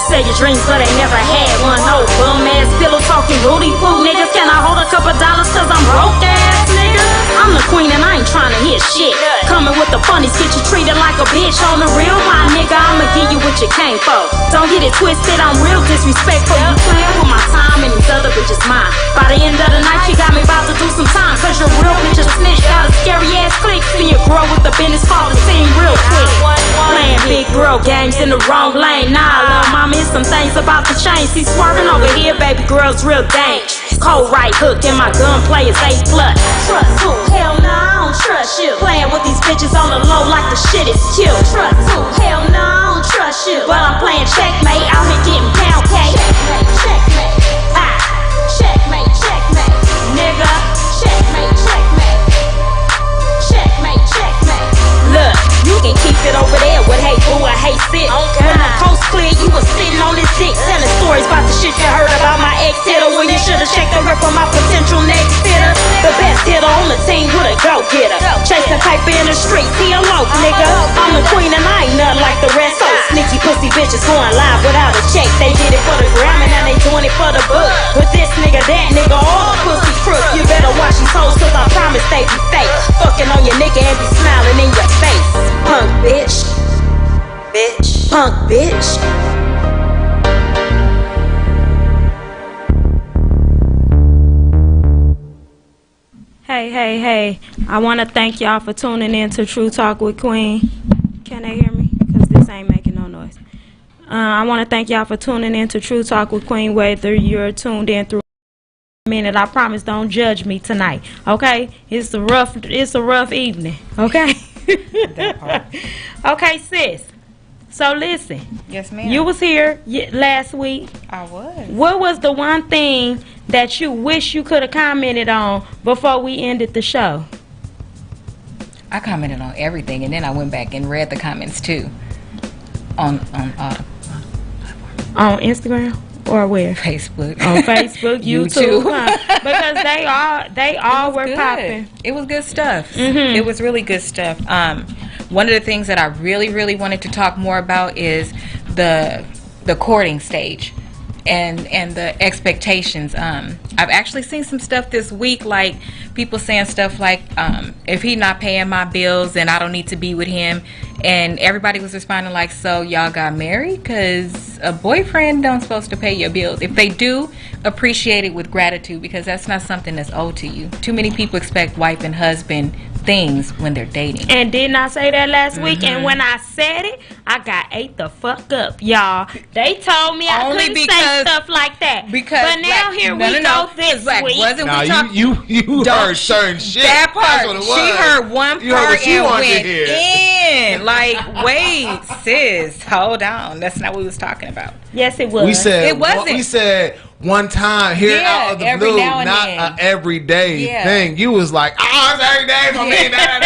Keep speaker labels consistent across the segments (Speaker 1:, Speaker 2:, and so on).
Speaker 1: can sell your dreams, but ain't never had one. No bum ass pillow talking Rudy Poo niggas. Can I hold a couple dollars cause I'm broke ass nigga? I'm the queen and I ain't trying to hear shit. Coming with the funnies, get you treated like a bitch. On the real, my nigga, I'ma give you what you came for. Don't get it twisted, I'm real disrespectful. You playing with my time and these other bitches mine. By the end of the night, you got me about to do some time. Cause your real bitch is a snitch, got a scary ass click. See you grow with the business, fall the scene real quick. Playing big bro games in the wrong lane. Nah, lil' mama, it's some things about to change. See, swerving over here, baby girl's real dangerous. Cold right hook and my gunplay is A+. Trust who? Hell nah, I don't trust you. Playing with these bitches on the low like the shit is cute. Trust who? Hell nah, I don't trust you. But I'm playing checkmate, out here getting pound cake. Checkmate, checkmate. Ah, checkmate, checkmate. Nigga, checkmate, checkmate. Checkmate, checkmate. Look, you can keep it over there with hey boo or hey sit. When the coast clear, you was sitting on this dick, telling stories about the shit you heard about my ex-hitter. When you should've checked the rep on my potential next hitter. The best hitter on the team with a go-getter. Chasing paper in the streets, he a loaf, nigga. I'm the queen and I ain't nothing like the rest. So sneaky pussy bitches going live without a check. They did it for the gram and now they doing it for the book. With this nigga, that nigga, all the pussy crook. You better watch these hoes cause I promise they be fake. Fucking on your nigga and be smiling in your face. Punk bitch. Bitch. Punk bitch. Hey, I want to thank y'all for tuning in to True Talk with Queen. Can they hear me? Because this ain't making no noise. I want to thank y'all for tuning in to True Talk with Queen, whether you're tuned in through a minute. I promise don't judge me tonight, okay? It's a rough evening, okay?
Speaker 2: That part.
Speaker 1: Okay, sis. So listen.
Speaker 2: Yes, ma'am.
Speaker 1: You was here last week.
Speaker 2: I was.
Speaker 1: What was the one thing that you wish you could have commented on before we ended the show?
Speaker 2: I commented on everything, and then I went back and read the comments too. On
Speaker 1: Instagram or where?
Speaker 2: Facebook.
Speaker 1: On Facebook, YouTube,
Speaker 2: YouTube.
Speaker 1: huh? Because they all were popping.
Speaker 2: It was good stuff.
Speaker 1: Mm-hmm.
Speaker 2: It was really good stuff. One of the things that I really wanted to talk more about is the courting stage and the expectations. I've actually seen some stuff this week, like people saying stuff like, if he not paying my bills, then I don't need to be with him. And everybody was responding like, so y'all got married? Because a boyfriend don't supposed to pay your bills. If they do, appreciate it with gratitude, because that's not something that's owed to you. Too many people expect wife and husband things when they're dating.
Speaker 1: And didn't I say that last week? And when I said it, I got ate the fuck up, y'all. They told me I couldn't say stuff like that. But now here we go this week.
Speaker 3: You heard certain shit.
Speaker 2: That part.
Speaker 3: That's what it was.
Speaker 2: She heard one
Speaker 3: You heard
Speaker 2: part
Speaker 3: what she
Speaker 2: and
Speaker 3: wanted
Speaker 2: went
Speaker 3: to hear.
Speaker 2: in. Like, wait, sis, hold on. That's not what we was talking about.
Speaker 1: Yes, it was.
Speaker 3: We said
Speaker 2: It wasn't.
Speaker 3: We said one time here out of the
Speaker 2: every
Speaker 3: blue,
Speaker 2: now and
Speaker 3: not
Speaker 2: then.
Speaker 3: an everyday
Speaker 2: Yeah.
Speaker 3: thing. You was like, it's every day for me. I'm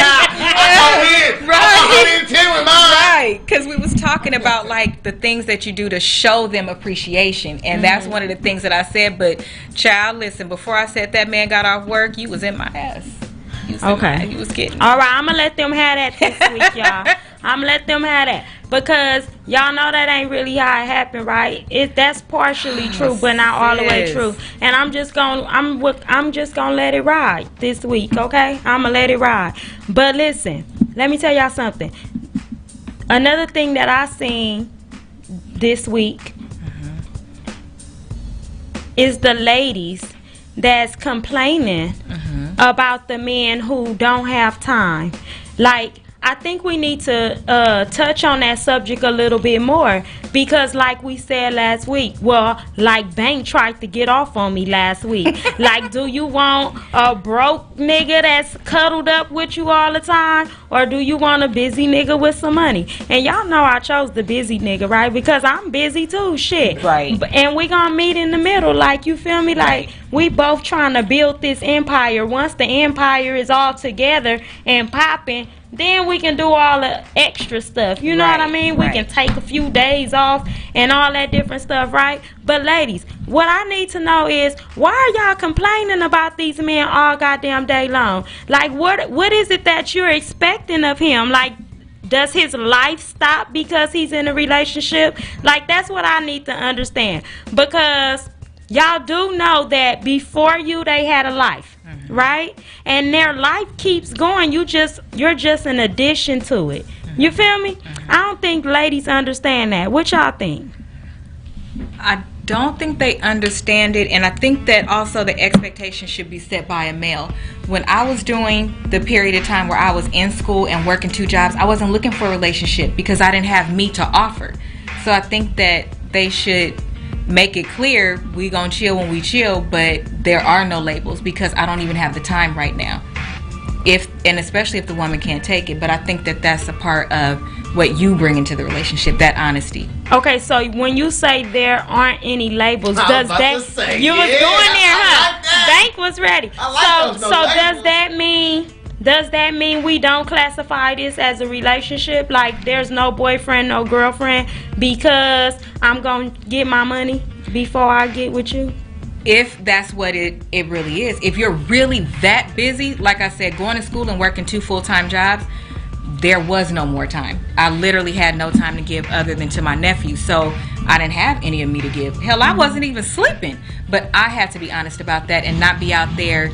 Speaker 2: Right.
Speaker 3: in 10 with mine.
Speaker 2: Right, because we was talking about like the things that you do to show them appreciation, and that's one of the things that I said. But child, listen, before I said that man got off work, you was in my ass.
Speaker 1: Okay.
Speaker 2: You was getting.
Speaker 1: All right, I'm going to let them have that this week, y'all. I'm going to let them have that. Because y'all know that ain't really how it happened, right? That's partially true, but not all the way true. And I'm just gonna let it ride this week, okay? I'm gonna let it ride. But listen, let me tell y'all something. Another thing that I seen this week is the ladies that's complaining about the men who don't have time. Like, I think we need to touch on that subject a little bit more, because like we said last week, like Bank tried to get off on me last week. Like, do you want a broke nigga that's cuddled up with you all the time, or do you want a busy nigga with some money? And y'all know I chose the busy nigga, right? Because I'm busy too, shit.
Speaker 2: Right.
Speaker 1: And we gonna meet in the middle, like, you feel me? Like, we both trying to build this empire. Once the empire is all together and popping, then we can do all the extra stuff. You know what I mean? We can take a few days off and all that different stuff, right? But ladies, what I need to know is, why are y'all complaining about these men all goddamn day long? Like, what is it that you're expecting of him? Like, does his life stop because he's in a relationship? Like, that's what I need to understand. Because y'all do know that before you, they had a life, right? And their life keeps going. You're just an addition to it. You feel me? I don't think ladies understand that. What y'all think?
Speaker 2: I don't think they understand it, and I think that also the expectation should be set by a male. When I was doing the period of time where I was in school and working 2 jobs, I wasn't looking for a relationship because I didn't have me to offer. So I think that they should make it clear we gonna chill when we chill, but there are no labels because I don't even have the time right now. And especially if the woman can't take it. But I think that that's a part of what you bring into the relationship, that honesty.
Speaker 1: Okay, so when you say there aren't any labels, does that
Speaker 3: was
Speaker 1: going there, huh?
Speaker 3: like that.
Speaker 1: Bank was ready. So does that mean we don't classify this as a relationship? Like there's no boyfriend, no girlfriend because I'm gonna get my money before I get with you?
Speaker 2: If that's what it really is. If you're really that busy, like I said, going to school and working 2 full-time jobs, there was no more time. I literally had no time to give other than to my nephew. So I didn't have any of me to give. Hell, I wasn't even sleeping. But I had to be honest about that and not be out there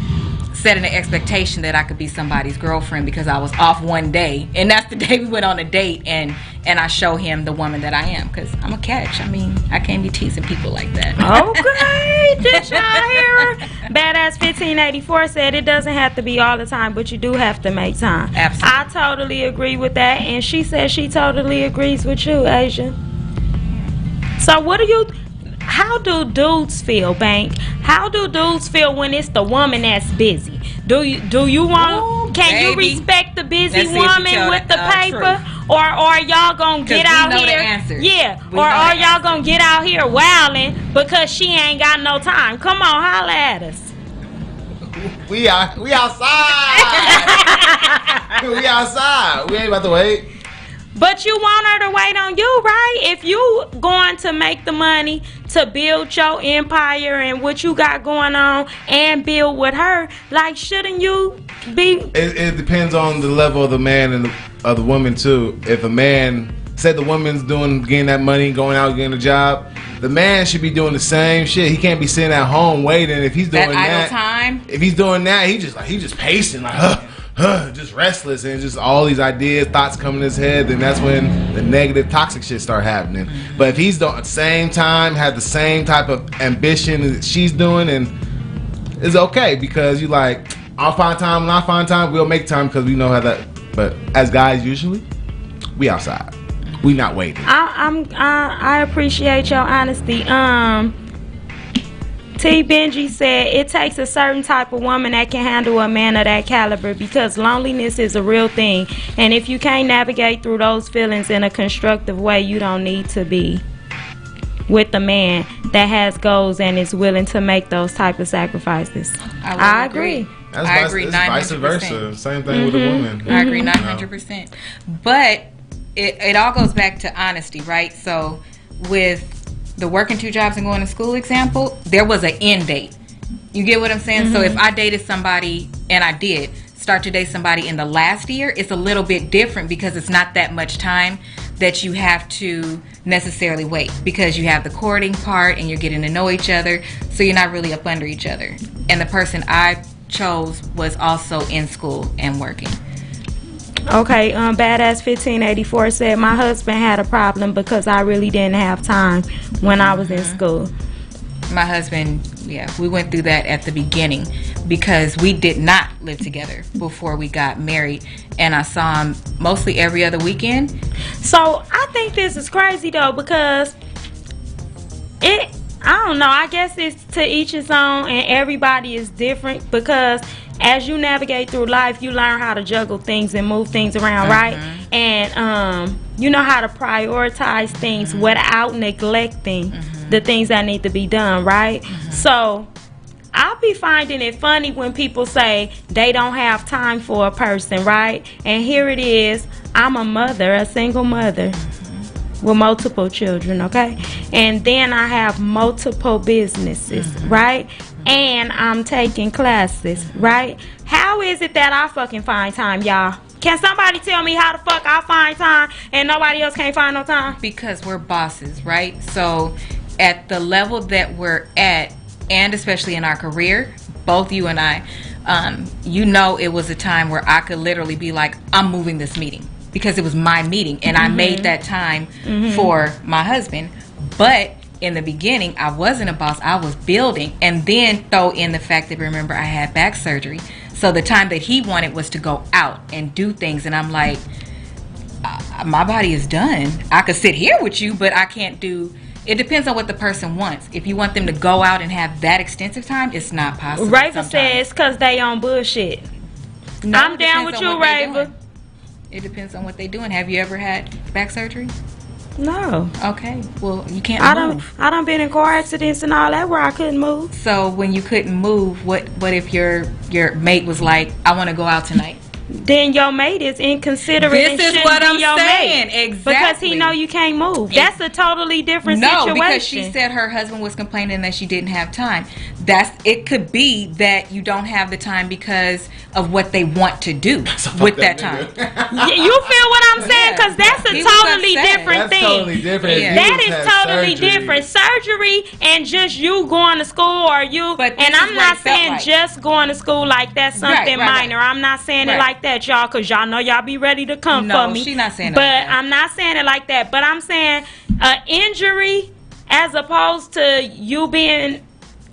Speaker 2: setting an expectation that I could be somebody's girlfriend because I was off one day. And that's the day we went on a date and I show him the woman that I am because I'm a catch. I mean, I can't be teasing people like that.
Speaker 1: Okay, did y'all hear? Badass 1584 said it doesn't have to be all the time, but you do have to make time.
Speaker 2: Absolutely.
Speaker 1: I totally agree with that, and she said she totally agrees with you, Asia. So how do dudes feel, Bank? How do dudes feel when it's the woman that's busy? Do you want? Can you respect the busy woman with the paper, or are y'all gonna get out here?
Speaker 2: The answer.
Speaker 1: Yeah, or are y'all gonna get out here wilding because she ain't got no time? Come on, holla at us.
Speaker 3: We outside. We outside. We ain't about to wait.
Speaker 1: But you want her to wait on you, right? If you going to make the money to build your empire and what you got going on and build with her, like, shouldn't you be?
Speaker 3: It depends on the level of the man and of the woman too. If a man said the woman's getting that money, going out getting a job, the man should be doing the same shit. He can't be sitting at home waiting. If he's doing
Speaker 2: that idle time.
Speaker 3: If he's doing that, he just pacing like just restless and just all these ideas, thoughts come in his head, then that's when the negative, toxic shit start happening. Mm-hmm. But if he's doing at the same time, have the same type of ambition that she's doing, and it's okay because you like, I'll find time when I find time, we'll make time because we know how that. But as guys, usually, we outside. We not waiting.
Speaker 1: I appreciate your honesty. T. Benji said it takes a certain type of woman that can handle a man of that caliber because loneliness is a real thing, and if you can't navigate through those feelings in a constructive way, you don't need to be with a man that has goals and is willing to make those type of sacrifices. I agree.
Speaker 3: I agree 900%. Vice versa. Same thing with a woman.
Speaker 2: I agree 900%. But it all goes back to honesty, right? So with the working 2 jobs and going to school example, there was an end date. You get what I'm saying? Mm-hmm. So if I dated somebody, and I did start to date somebody in the last year, it's a little bit different because it's not that much time that you have to necessarily wait because you have the courting part and you're getting to know each other, so you're not really up under each other. And the person I chose was also in school and working.
Speaker 1: Okay, Badass 1584 said my husband had a problem because I really didn't have time when I was in school.
Speaker 2: My husband, yeah, we went through that at the beginning because we did not live together before we got married, and I saw him mostly every other weekend.
Speaker 1: So I think this is crazy though because I don't know, I guess it's to each his own and everybody is different because as you navigate through life, you learn how to juggle things and move things around, right? And you know how to prioritize things without neglecting the things that need to be done, right? So I'll be finding it funny when people say they don't have time for a person, right? And here it is, I'm a mother, a single mother with multiple children, okay? And then I have multiple businesses, right? And I'm taking classes, right? How is it that I fucking find time, y'all, Can somebody tell me how the fuck I find time and nobody else can't find no time?
Speaker 2: Because we're bosses, right? So at the level that we're at, and especially in our career, both you and I, it was a time where I could literally be like, I'm moving this meeting because it was my meeting and I made that time for my husband. But in the beginning, I wasn't a boss. I was building, and then throw in the fact that, remember, I had back surgery. So the time that he wanted was to go out and do things, and I'm like, my body is done. I could sit here with you, but I can't do. It depends on what the person wants. If you want them to go out and have that extensive time, it's not possible.
Speaker 1: Raver says because they on bullshit.
Speaker 2: No,
Speaker 1: I'm down with you, Raver.
Speaker 2: It depends on what they're doing. Have you ever had back surgery?
Speaker 1: No.
Speaker 2: Okay. Well, you can't move.
Speaker 1: I done been in car accidents and all that where I couldn't move.
Speaker 2: So when you couldn't move, what if your mate was like, I want to go out tonight?
Speaker 1: Then your mate is inconsiderate.
Speaker 2: This is what I'm saying. Exactly.
Speaker 1: Because he know you can't move. That's a totally different situation.
Speaker 2: No, because she said her husband was complaining that she didn't have time. It could be that you don't have the time because of what they want to do with that time.
Speaker 1: You feel what I'm saying? Because that's a totally different thing.
Speaker 3: Totally different.
Speaker 2: Yeah.
Speaker 1: That is totally different. Surgery and just you going to school or you. And I'm not saying just going to school like that's something minor. I'm not saying it like that, y'all, because y'all know y'all be ready to come for me.
Speaker 2: No, she's not saying it
Speaker 1: but
Speaker 2: like that.
Speaker 1: I'm not saying it like that. But I'm saying injury as opposed to you being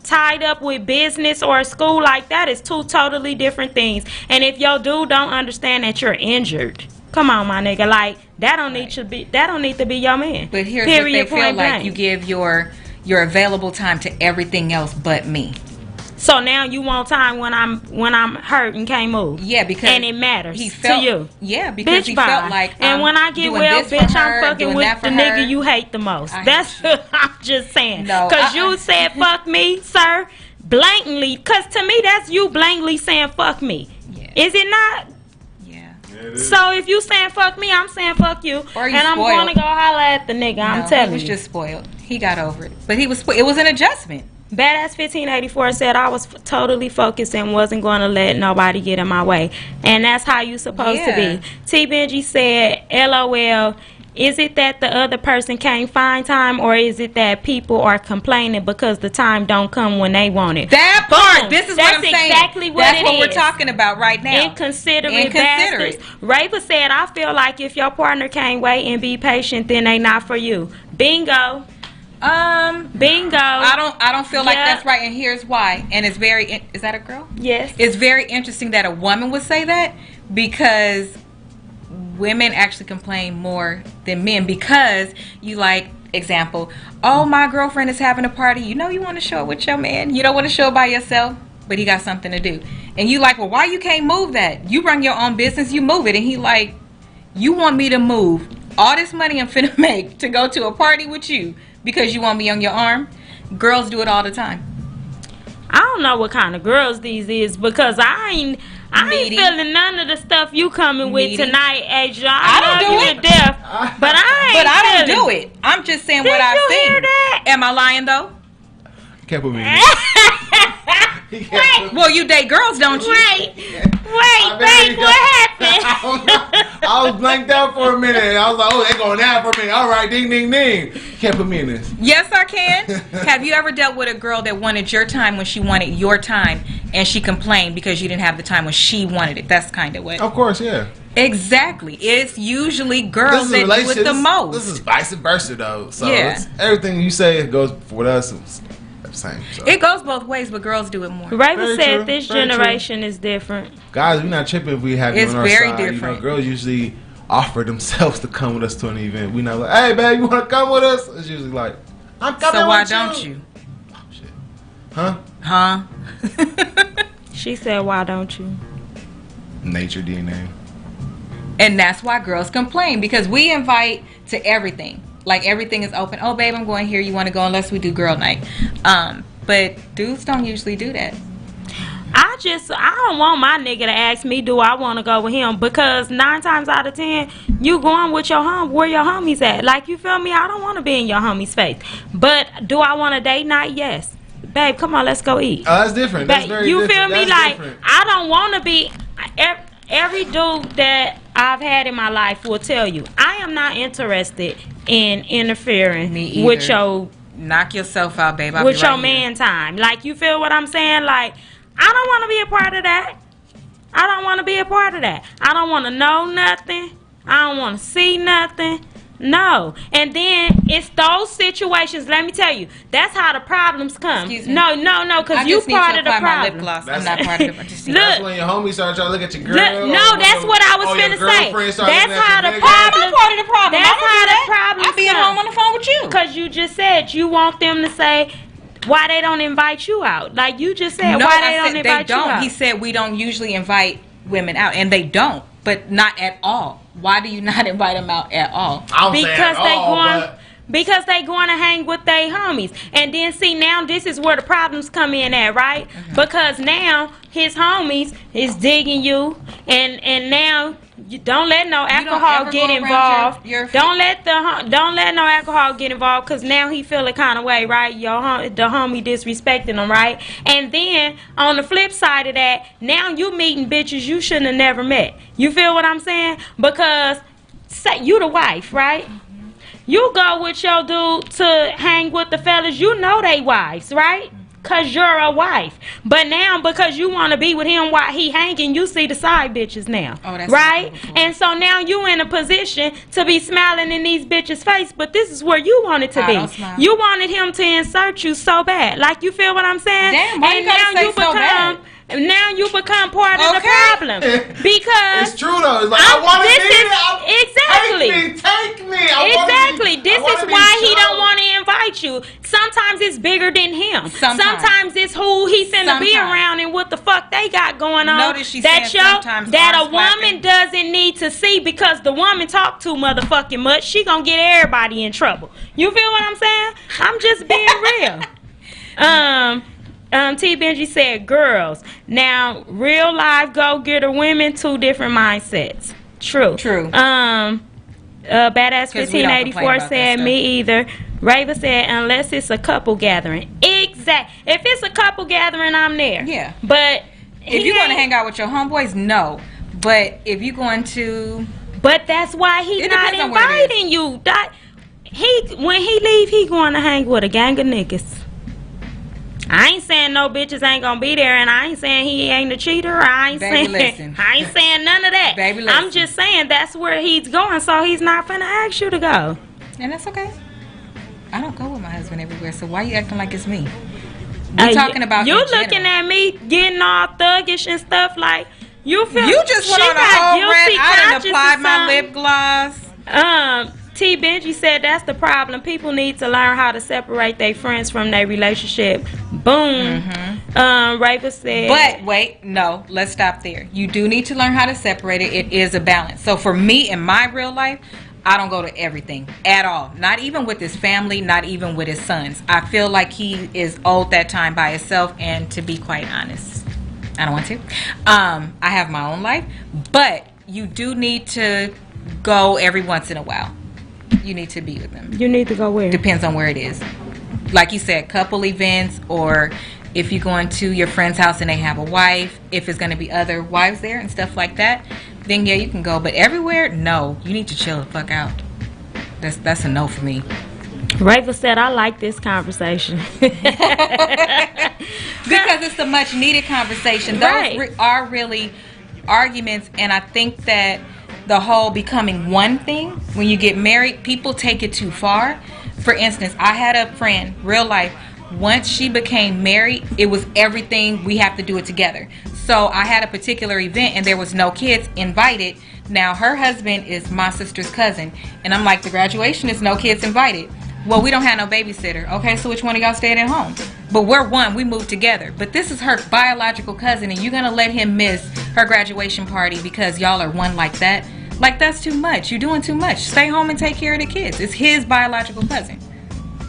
Speaker 1: tied up with business or school like that is two totally different things. And if your dude don't understand that you're injured, come on, my nigga, like that don't need to be your man.
Speaker 2: But here's what they feel like: you give your available time to everything else but me.
Speaker 1: So now you want time when I'm hurt and can't move.
Speaker 2: Yeah, because
Speaker 1: and it matters to you.
Speaker 2: Yeah, because
Speaker 1: bitch,
Speaker 2: he felt like
Speaker 1: and when I get well, bitch, I'm fucking with the nigga you hate the most. That's I'm just saying. No, because you said fuck me, sir, blatantly. Because to me, that's you blatantly saying fuck me. Yeah. Is it not?
Speaker 2: Yeah.
Speaker 1: So if you saying fuck me, I'm saying fuck you, and I'm going to go holler at the nigga. I'm telling you,
Speaker 2: he was just spoiled. He got over it, but it was an adjustment.
Speaker 1: Badass 1584 said I was totally focused and wasn't going to let nobody get in my way. And that's how you supposed to be. T. Benji said, LOL, is it that the other person can't find time, or is it that people are complaining because the time don't come when they want it?
Speaker 2: That part! This is what I'm saying.
Speaker 1: That's exactly what
Speaker 2: That's what we're talking about right now.
Speaker 1: Inconsiderate bastards. Raver said, I feel like if your partner can't wait and be patient, then they not for you. Bingo. Bingo.
Speaker 2: I don't feel like that's right, and here's why. And it's very is that a girl?
Speaker 1: Yes.
Speaker 2: It's very interesting that a woman would say that, because women actually complain more than men, because you like example, oh, my girlfriend is having a party, you want to show it with your man, you don't want to show it by yourself, but he got something to do, and you like, well, why you can't move that? You run your own business, you move it. And he like, you want me to move all this money I'm finna make to go to a party with you because you want me on your arm? Girls do it all the time.
Speaker 1: I don't know what kind of girls these is, because I ain't feeling none of the stuff you coming with tonight, AJ. I love you to death, but I
Speaker 2: don't do it. I'm just saying what I've seen.
Speaker 1: Hear that?
Speaker 2: Am I lying though?
Speaker 3: Can't put me in
Speaker 1: Wait.
Speaker 2: Well, you date girls, don't you?
Speaker 1: Wait, babe, what happened?
Speaker 3: I was blanked out for a minute. I was like, oh, they going out for a minute. All right, ding, ding, ding. Can't put me in this.
Speaker 2: Yes, I can. Have you ever dealt with a girl that wanted your time when she wanted your time, and she complained because you didn't have the time when she wanted it? That's kind of what.
Speaker 3: Of course, yeah.
Speaker 2: Exactly. It's usually girls that do it the most.
Speaker 3: This is vice versa, though. So everything you say goes with us. Same, so.
Speaker 2: It goes both ways, but girls do it more.
Speaker 1: Raven said this generation is different.
Speaker 3: Guys, we're not tripping if we have you on our side.
Speaker 2: It's very different.
Speaker 3: Girls usually offer themselves to come with us to an event. We're not like, hey, babe, you want to come with us? It's usually like, I'm coming
Speaker 2: so why
Speaker 3: with
Speaker 2: don't you?
Speaker 3: Oh, shit. Huh?
Speaker 1: She said, why don't you?
Speaker 3: Nature DNA.
Speaker 2: And that's why girls complain, because we invite to everything. Like, everything is open. Oh, babe, I'm going here. You want to go? Unless we do girl night. But dudes don't usually do that.
Speaker 1: I don't want my nigga to ask me, do I want to go with him? Because 9 times out of 10, you going with your where your homies at. Like, you feel me? I don't want to be in your homie's face. But do I want a date night? Yes. Babe, come on, let's go eat.
Speaker 3: Oh, that's different. That's very
Speaker 1: you
Speaker 3: different.
Speaker 1: Feel me?
Speaker 3: That's
Speaker 1: like,
Speaker 3: different.
Speaker 1: I don't want to be... every dude that I've had in my life will tell you, I am not interested in interfering
Speaker 2: Me either.
Speaker 1: with your
Speaker 2: Knock yourself out, babe.
Speaker 1: with your man time. Like, you feel what I'm saying? Like, I don't want to be a part of that. I don't want to be a part of that. I don't want to know nothing. I don't want to see nothing. No. And then it's those situations, let me tell you, that's how the problems come.
Speaker 2: Excuse me.
Speaker 1: No, because you part of the
Speaker 2: My lip
Speaker 1: problem.
Speaker 2: gloss. I'm not part of it. I just need
Speaker 1: Look,
Speaker 3: That's when your homies start trying to look at your girl.
Speaker 1: no, that's what I was finna say. That's how the problem.
Speaker 2: I'm part of the problem.
Speaker 1: That's how the problem.
Speaker 2: I'll be at home on the phone with you.
Speaker 1: Because you just said you want them to say why they don't invite you out. Like, you just said
Speaker 2: No,
Speaker 1: why
Speaker 2: I
Speaker 1: they don't
Speaker 2: said
Speaker 1: invite
Speaker 2: they
Speaker 1: you
Speaker 2: don't.
Speaker 1: out.
Speaker 2: He said we don't usually invite women out, and they don't, but not at all. Why do you not invite them out at all?
Speaker 1: Because they going to hang with their homies. And then, see, now this is where the problems come in at, right?
Speaker 2: Mm-hmm.
Speaker 1: Because now his homies is digging you, and now you don't let no alcohol
Speaker 2: ever
Speaker 1: get
Speaker 2: go around
Speaker 1: involved.
Speaker 2: your
Speaker 1: Don't let no alcohol get involved, because now he feel a kind of way, right? The homie disrespecting him, right? And then on the flip side of that, now you meeting bitches you shouldn't have never met. You feel what I'm saying? Because say you the wife, right? You go with your dude to hang with the fellas, you know they wives, right? Because you're a wife. But now, because you want to be with him while he hanging, you see the side bitches now.
Speaker 2: Oh, that's
Speaker 1: right?
Speaker 2: cool.
Speaker 1: And so now you in a position to be smiling in these bitches' face, but this is where you wanted to
Speaker 2: I
Speaker 1: be.
Speaker 2: don't smile.
Speaker 1: You wanted him to insert you so bad. Like, you feel what I'm saying?
Speaker 2: Damn, why you gotta say so bad?
Speaker 1: Now you become part of the problem. Because
Speaker 3: It's true though. It's like, I want to be there.
Speaker 1: exactly.
Speaker 3: Take me.
Speaker 1: Exactly. This is why he don't
Speaker 3: want
Speaker 1: want to invite you. Sometimes it's bigger than him.
Speaker 2: Sometimes.
Speaker 1: It's who he finna be
Speaker 2: Sometimes.
Speaker 1: around and what the fuck they got going on.
Speaker 2: Notice she said sometimes
Speaker 1: that a
Speaker 2: arms flapping.
Speaker 1: woman doesn't need to see, because the woman talk too motherfucking much. She gonna get everybody in trouble. You feel what I'm saying? I'm just being real. T. Benji said, girls. Now, real life go-getter women, two different mindsets. True. Badass
Speaker 2: 'Cause we don't complain
Speaker 1: 1584
Speaker 2: about that
Speaker 1: said,
Speaker 2: stuff.
Speaker 1: me either. Rava said, unless it's a couple gathering. Exact. If it's a couple gathering, I'm there.
Speaker 2: Yeah.
Speaker 1: But
Speaker 2: If you want to hang out with your homeboys, no. But if you're going to...
Speaker 1: But that's why he's
Speaker 2: It
Speaker 1: not
Speaker 2: depends on where it
Speaker 1: inviting you. When he leave, he going to hang with a gang of niggas. I ain't saying no bitches ain't gonna be there, and I ain't saying he ain't a cheater. I ain't saying none of that.
Speaker 2: Baby, listen.
Speaker 1: I'm just saying that's where he's going, so he's not finna ask you to go.
Speaker 2: And that's okay. I don't go with my husband everywhere, so why you acting like it's me? We're talking about
Speaker 1: you
Speaker 2: in general.
Speaker 1: looking at me getting all thuggish and stuff like you feel.
Speaker 2: You just went
Speaker 1: she
Speaker 2: on a
Speaker 1: got
Speaker 2: whole
Speaker 1: guilty
Speaker 2: rant. I done
Speaker 1: conscious
Speaker 2: applied
Speaker 1: or
Speaker 2: my
Speaker 1: something.
Speaker 2: lip gloss.
Speaker 1: T. Benji said that's the problem. People need to learn how to separate their friends from their relationship. Boom. Rava said.
Speaker 2: But wait, no, let's stop there. You do need to learn how to separate it. It is a balance. So for me in my real life, I don't go to everything at all. Not even with his family, not even with his sons. I feel like he is owed that time by himself, and to be quite honest, I don't want to. I have my own life, but you do need to go every once in a while. You need to be with them.
Speaker 1: You need to go where?
Speaker 2: Depends on where it is. Like you said, couple events, or if you're going to your friend's house and they have a wife, if it's going to be other wives there and stuff like that, then yeah, you can go. But everywhere, no. You need to chill the fuck out. That's a no for me.
Speaker 1: Rava said, I like this conversation.
Speaker 2: Because it's a much needed conversation.
Speaker 1: Right.
Speaker 2: Those are really arguments, and I think that the whole becoming one thing, when you get married, people take it too far. For instance, I had a friend, real life, once she became married, it was everything, we have to do it together. So I had a particular event and there was no kids invited. Now her husband is my sister's cousin, and I'm like, the graduation is no kids invited. Well, we don't have no babysitter. Okay, so which one of y'all staying at home? But we're one, we moved together. But this is her biological cousin, and you're gonna let him miss her graduation party because y'all are one like that? Like, that's too much. You're doing too much. Stay home and take care of the kids. It's his biological cousin.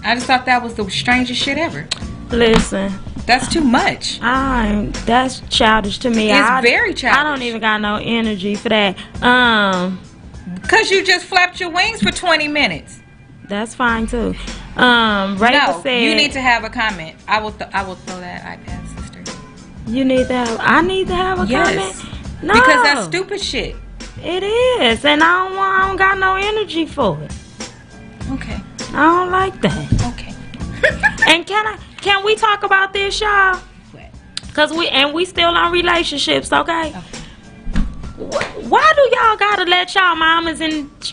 Speaker 2: I just thought that was the strangest shit ever.
Speaker 1: Listen,
Speaker 2: that's too much.
Speaker 1: That's childish to me.
Speaker 2: It's very childish.
Speaker 1: I don't even got no energy for that.
Speaker 2: Cause you just flapped your wings for 20 minutes.
Speaker 1: That's fine too. Rachel said,
Speaker 2: you need to have a comment. I will throw that iPad, sister.
Speaker 1: You need to have. I need to have a
Speaker 2: Yes.
Speaker 1: comment. No.
Speaker 2: Because that's stupid shit.
Speaker 1: It is, and I don't got no energy for it.
Speaker 2: Okay.
Speaker 1: I don't like that.
Speaker 2: Okay.
Speaker 1: And can we talk about this, y'all?
Speaker 2: What?
Speaker 1: Cause we still on relationships, okay?
Speaker 2: Okay.
Speaker 1: Why do y'all gotta let y'all mamas and daddies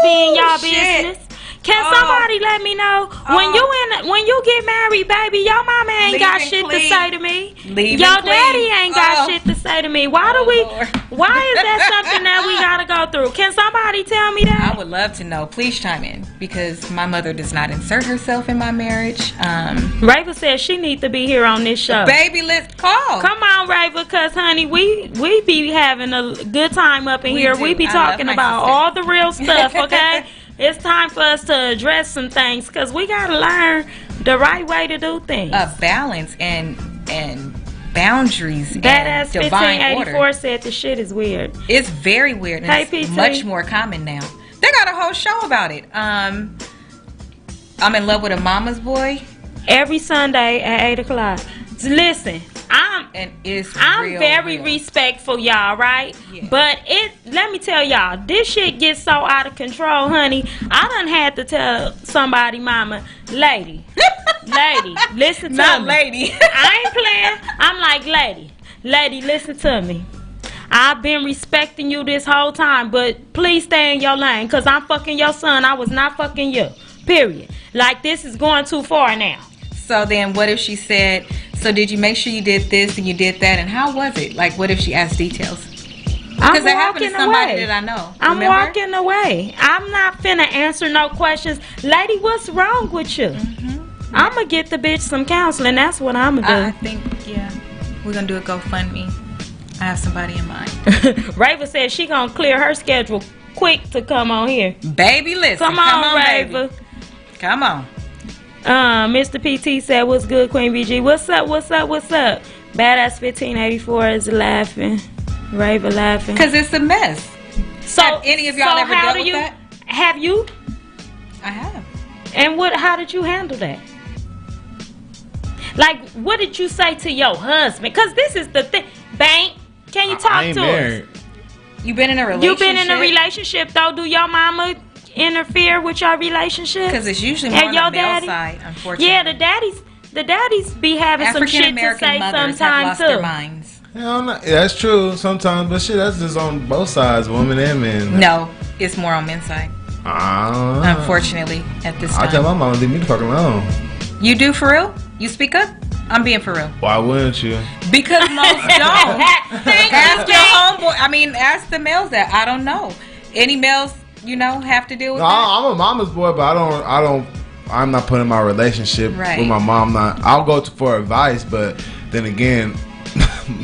Speaker 1: be in y'all
Speaker 2: shit.
Speaker 1: business? Can somebody let me know when you get married, baby? Your mama ain't got
Speaker 2: Leave and
Speaker 1: shit to
Speaker 2: clean.
Speaker 1: say to me.
Speaker 2: Leave
Speaker 1: Your
Speaker 2: and clean.
Speaker 1: daddy ain't got shit to say to me. Why do we?
Speaker 2: Lord.
Speaker 1: Why is that something that we gotta go through? Can somebody tell me that?
Speaker 2: I would love to know. Please chime in, because my mother does not insert herself in my marriage.
Speaker 1: Rava says she need to be here on this show.
Speaker 2: Baby, let's call.
Speaker 1: Come on, Rava, cause honey, we be having a good time up in here.
Speaker 2: do.
Speaker 1: We be
Speaker 2: I love
Speaker 1: talking
Speaker 2: my
Speaker 1: about
Speaker 2: sister.
Speaker 1: all the real stuff, okay? It's time for us to address some things, cause we gotta learn the right way to do things.
Speaker 2: A balance and boundaries
Speaker 1: Badass
Speaker 2: and divine
Speaker 1: 1584
Speaker 2: order.
Speaker 1: said the shit is weird.
Speaker 2: It's very weird. And
Speaker 1: Hey,
Speaker 2: it's
Speaker 1: PT.
Speaker 2: much more common now. They got a whole show about it. I'm in love with a mama's boy,
Speaker 1: Every Sunday at 8 o'clock. Listen,
Speaker 2: and it's
Speaker 1: I'm
Speaker 2: real,
Speaker 1: very
Speaker 2: real.
Speaker 1: respectful, y'all, right?
Speaker 2: Yeah.
Speaker 1: But let me tell y'all, this shit gets so out of control, honey. I done had to tell somebody, mama, lady, listen to
Speaker 2: Not
Speaker 1: me.
Speaker 2: lady.
Speaker 1: I ain't playing. I'm like, lady, listen to me. I've been respecting you this whole time, but please stay in your lane, because I'm fucking your son. I was not fucking you. Period. Like, this is going too far now.
Speaker 2: So then what if she said, so did you make sure you did this and you did that, and how was it? Like, what if she asked details? Because that happened to somebody that I know.
Speaker 1: I'm
Speaker 2: Remember?
Speaker 1: walking away. I'm not finna answer no questions. Lady, what's wrong with you?
Speaker 2: Mm-hmm.
Speaker 1: I'm gonna get the bitch some counseling. That's what I'm
Speaker 2: I
Speaker 1: gonna
Speaker 2: think, yeah, we're going to do a GoFundMe. I have somebody in mind.
Speaker 1: do. Rava said she gonna clear her schedule quick to come on here.
Speaker 2: Baby, listen.
Speaker 1: Come on,
Speaker 2: baby.
Speaker 1: Rava.
Speaker 2: Come on.
Speaker 1: Mr. PT said, what's good, Queen BG? What's up? Badass 1584 is laughing. Rava laughing.
Speaker 2: Because it's a mess.
Speaker 1: So,
Speaker 2: have any of y'all ever dealt with that?
Speaker 1: Have you?
Speaker 2: I have.
Speaker 1: And how did you handle that? Like, what did you say to your husband? Because this is the thing. Bank, can you talk
Speaker 3: I ain't
Speaker 1: to
Speaker 3: married.
Speaker 1: us?
Speaker 2: You been in a relationship?
Speaker 1: You been in a relationship, though? Do your mama interfere with your relationship?
Speaker 2: Because it's usually more on
Speaker 1: your
Speaker 2: the male
Speaker 1: daddy?
Speaker 2: side, unfortunately.
Speaker 1: Yeah, the daddies be having some shit to
Speaker 2: African-American
Speaker 1: say
Speaker 2: mothers have
Speaker 1: sometimes,
Speaker 2: lost their
Speaker 1: too.
Speaker 2: minds.
Speaker 3: Hell no. That's true sometimes, but shit, that's just on both sides, women and men.
Speaker 2: No, it's more on men's side. Unfortunately, at this
Speaker 3: I tell
Speaker 2: time.
Speaker 3: my mama, leave me the fuck alone.
Speaker 2: You do for real? You speak up? I'm being for real.
Speaker 3: Why wouldn't you?
Speaker 2: Because most don't. Ask your homeboy. I mean, ask the males that. I don't know. Any males, have to deal with
Speaker 3: No,
Speaker 2: that?
Speaker 3: I'm a mama's boy, but I'm not putting my relationship
Speaker 2: Right.
Speaker 3: with my mom. I'll go for advice, but then again,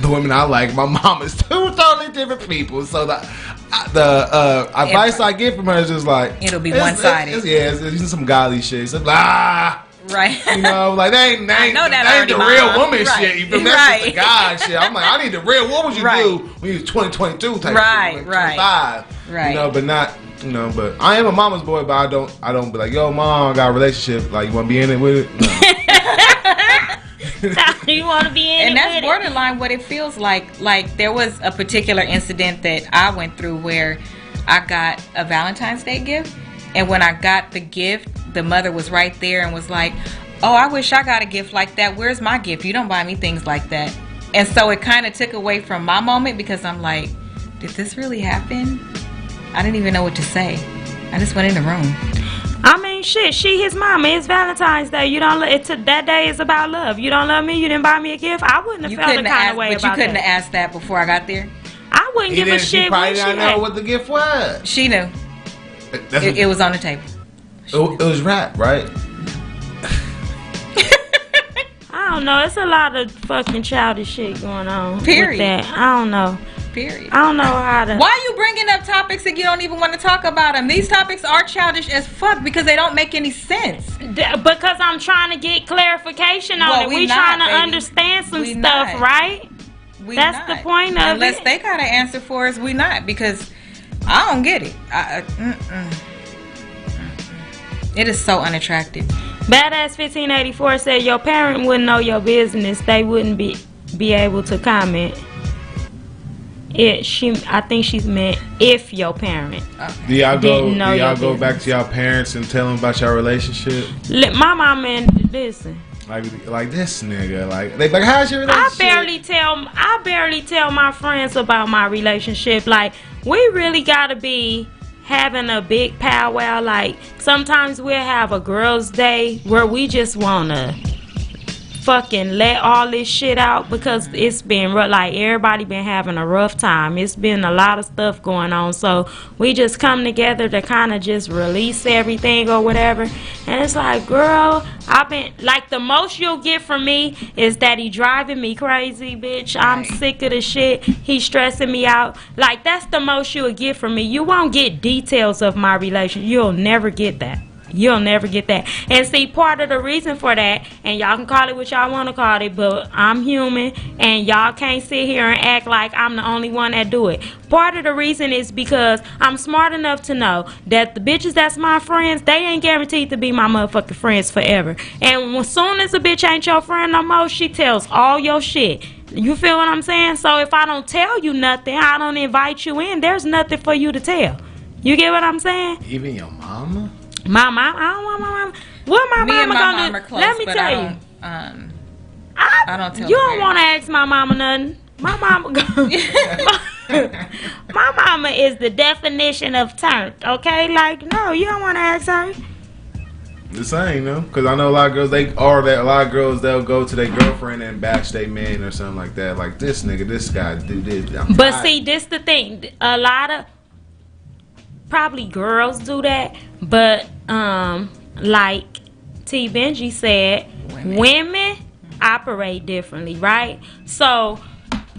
Speaker 3: the women I like, my mom is two totally different people. So the advice I get from her is just like
Speaker 2: It'll be one-sided.
Speaker 3: It's some godly shit. It's like,
Speaker 2: Right.
Speaker 3: like they ain't
Speaker 2: know that
Speaker 3: the
Speaker 2: already,
Speaker 3: real
Speaker 2: Mom.
Speaker 3: woman
Speaker 2: Right.
Speaker 3: shit. You feel me? That's just the
Speaker 2: Right.
Speaker 3: God shit. I'm like, I need the real. What would you
Speaker 2: Right.
Speaker 3: do when you was 2022 type
Speaker 2: Right,
Speaker 3: shit,
Speaker 2: right.
Speaker 3: 25,
Speaker 2: Right.
Speaker 3: but not. But I am a mama's boy, but I don't be like, yo, mom, I got a relationship. Like, you want to be in it with it? No.
Speaker 1: You want to be in
Speaker 2: And
Speaker 1: it
Speaker 2: that's
Speaker 1: with
Speaker 2: borderline what it feels like. Like, there was a particular incident that I went through where I got a Valentine's Day gift. And when I got the gift, the mother was right there and was like, oh, I wish I got a gift like that. Where's my gift? You don't buy me things like that. And so it kind of took away from my moment, because I'm like, did this really happen? I didn't even know what to say. I just went in the room.
Speaker 1: I mean, shit, she his mama. It's Valentine's Day. You don't. That day is about love. You don't love me. You didn't buy me a gift. I wouldn't have felt the kind of way
Speaker 2: But you
Speaker 1: about
Speaker 2: couldn't
Speaker 1: that.
Speaker 2: have asked that before I got there.
Speaker 1: I wouldn't give a
Speaker 3: She
Speaker 1: shit
Speaker 3: probably
Speaker 1: when she
Speaker 3: didn't know what the gift was.
Speaker 2: She knew. It was on the table.
Speaker 3: It was rap, right?
Speaker 1: I don't know. It's a lot of fucking childish shit going on.
Speaker 2: Period.
Speaker 1: With that. I don't know.
Speaker 2: Period.
Speaker 1: I don't know how to.
Speaker 2: Why are you bringing up topics that you don't even want to talk about them? These topics are childish as fuck because they don't make any sense.
Speaker 1: Because I'm trying to get clarification on
Speaker 2: Well,
Speaker 1: it.
Speaker 2: we
Speaker 1: We
Speaker 2: not,
Speaker 1: trying to
Speaker 2: baby.
Speaker 1: understand some
Speaker 2: We
Speaker 1: stuff,
Speaker 2: not.
Speaker 1: right?
Speaker 2: We
Speaker 1: That's
Speaker 2: not.
Speaker 1: the point of
Speaker 2: Unless
Speaker 1: it.
Speaker 2: they got an answer for us, we not, because I don't get it. It is so unattractive.
Speaker 1: Badass 1584 said your parent wouldn't know your business. They wouldn't be able to comment. I think she's meant if your parent.
Speaker 3: Do y'all
Speaker 1: Didn't know your
Speaker 3: go back
Speaker 1: business.
Speaker 3: to y'all parents and tell them about your relationship?
Speaker 1: My mama and listen.
Speaker 3: Like this nigga, like how's your relationship?
Speaker 1: I barely tell my friends about my relationship. Like, we really gotta be having a big powwow. Like, sometimes we'll have a girls' day where we just wanna fucking let all this shit out, because it's been like everybody been having a rough time. It's been a lot of stuff going on, so we just come together to kind of just release everything or whatever. And it's like, girl, I've been like, the most you'll get from me is that he driving me crazy, bitch. I'm sick of the shit. He's stressing me out. Like, that's the most you'll get from me. You won't get details of my relationship. You'll never get that. You'll never get that. And see, part of the reason for that, and y'all can call it what y'all want to call it, but I'm human, and y'all can't sit here and act like I'm the only one that do it. Part of the reason is because I'm smart enough to know that the bitches that's my friends, they ain't guaranteed to be my motherfucking friends forever. And as soon as a bitch ain't your friend no more, she tells all your shit. You feel what I'm saying? So if I don't tell you nothing, I don't invite you in, there's nothing for you to tell. You get what I'm saying?
Speaker 3: Even your mama?
Speaker 1: My mom, I don't want my mom. What my
Speaker 2: Me
Speaker 1: mama
Speaker 2: and my
Speaker 1: gonna
Speaker 2: mom
Speaker 1: do?
Speaker 2: are close,
Speaker 1: Let me
Speaker 2: but
Speaker 1: tell you.
Speaker 2: I don't tell
Speaker 1: You
Speaker 2: her
Speaker 1: don't
Speaker 2: very
Speaker 1: want to ask my mama nothing. My mama, my mama is the definition of turned. Okay, like, no, you don't want to ask her.
Speaker 3: The same, though, because I know a lot of girls. A lot of girls, they'll go to their girlfriend and bash their man or something like that. Like, this nigga, this guy do this.
Speaker 1: But see, this the thing. A lot of probably girls do that, but like T. Benji said, women operate differently, right? So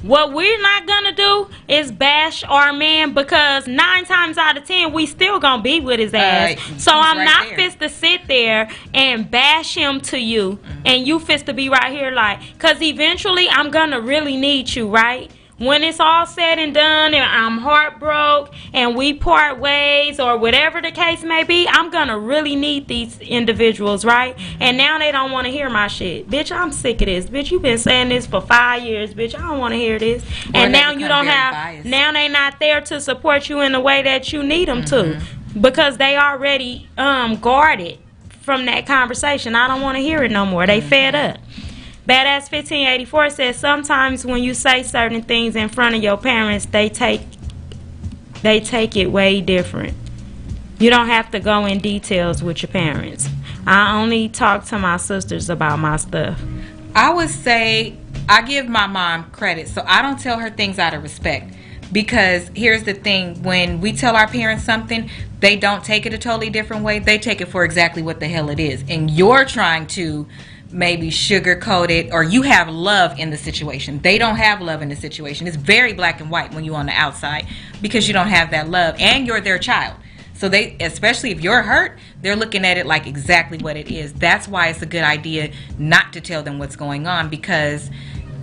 Speaker 1: what we're not gonna do is bash our man, because 9 times out of 10 we still gonna be with his ass. So I'm
Speaker 2: right
Speaker 1: not
Speaker 2: there.
Speaker 1: fist to sit there and bash him to you, and you fist to be right here, like, cause eventually I'm gonna really need you, right? When it's all said and done and I'm heartbroken and we part ways or whatever the case may be, I'm gonna really need these individuals, right? And now they don't want to hear my shit. Bitch, I'm sick of this. Bitch, you been saying this for 5 years. Bitch, I don't want to hear this. And now you don't have, now they not there to support you in the way that you need them to, because they already guarded from that conversation. I don't want to hear it no more. They fed up. Badass 1584 says sometimes when you say certain things in front of your parents, they take it way different. You don't have to go in details with your parents. I only talk to my sisters about my stuff.
Speaker 2: I would say I give my mom credit, so I don't tell her things out of respect. Because here's the thing, when we tell our parents something, they don't take it a totally different way. They take it for exactly what the hell it is. And you're trying to maybe sugarcoat it, or you have love in the situation. They don't have love in the situation. It's very black and white when you're on the outside, because you don't have that love, and you're their child. So they, especially if you're hurt, they're looking at it like exactly what it is. That's why it's a good idea not to tell them what's going on, because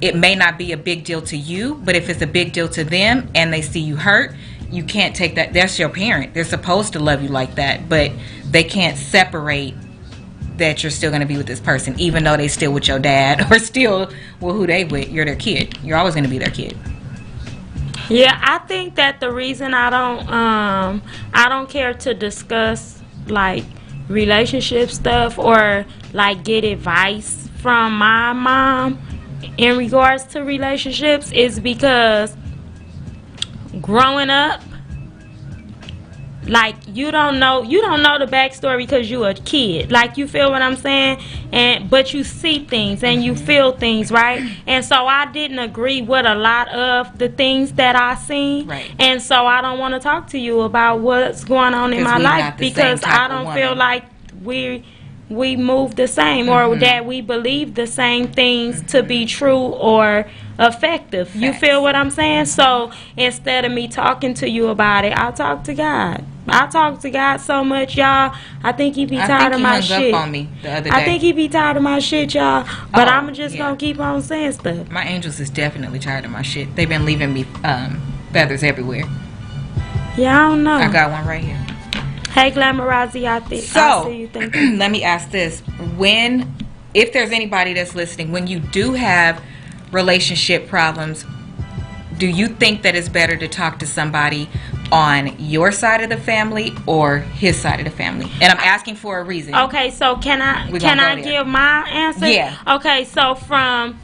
Speaker 2: it may not be a big deal to you, but if it's a big deal to them and they see you hurt, you can't take that. That's your parent. They're supposed to love you like that, but they can't separate that you're still going to be with this person, even though they still with your dad or still with who they with. You're their kid. You're always going to be their kid.
Speaker 1: Yeah, I think that the reason I don't care to discuss like relationship stuff or like get advice from my mom in regards to relationships is because growing up, like, you don't know the backstory because you a kid. Like, you feel what I'm saying? But you see things and you feel things, right? And so I didn't agree with a lot of the things that I seen.
Speaker 2: Right.
Speaker 1: And so I don't want to talk to you about what's going on in my life, because I don't feel like we move the same, or that we believe the same things to be true or effective. You feel what I'm saying? So instead of me talking to you about it, I'll talk to God. I talk to God so much, y'all. I think he be tired of my shit.
Speaker 2: Up on me the other day.
Speaker 1: I think he be tired of my shit, y'all. But I'm just gonna keep on saying stuff.
Speaker 2: My angels is definitely tired of my shit. They've been leaving me feathers everywhere.
Speaker 1: Yeah, I don't know.
Speaker 2: I got one right here.
Speaker 1: Hey, Glamorazzi, I see you. Thank you.
Speaker 2: Let me ask this: if there's anybody that's listening, when you do have relationship problems, do you think that it's better to talk to somebody on your side of the family or his side of the family? And I'm asking for a reason.
Speaker 1: Okay, so can I give my answer?
Speaker 2: Yeah.
Speaker 1: Okay, so from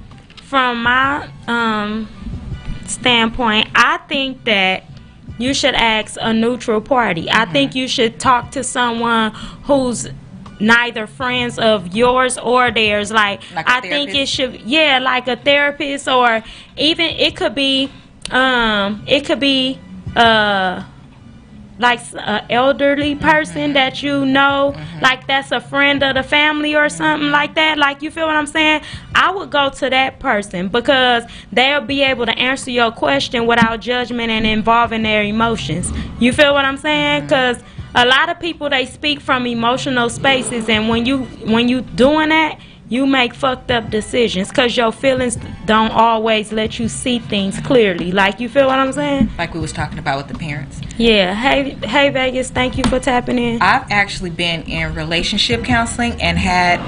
Speaker 1: my standpoint, I think that you should ask a neutral party. I think you should talk to someone who's neither friends of yours or theirs. Like I think it should, like a therapist, or even it could be like an elderly person that you know, like that's a friend of the family or something like that. Like, you feel what I'm saying? I would go to that person because they'll be able to answer your question without judgment and involving their emotions. You feel what I'm saying? Because a lot of people, they speak from emotional spaces, and when you doing that, you make fucked up decisions because your feelings don't always let you see things clearly. Like, you feel what I'm saying?
Speaker 2: Like we was talking about with the parents.
Speaker 1: Yeah. Hey Vegas, thank you for tapping in.
Speaker 2: I've actually been in relationship counseling and had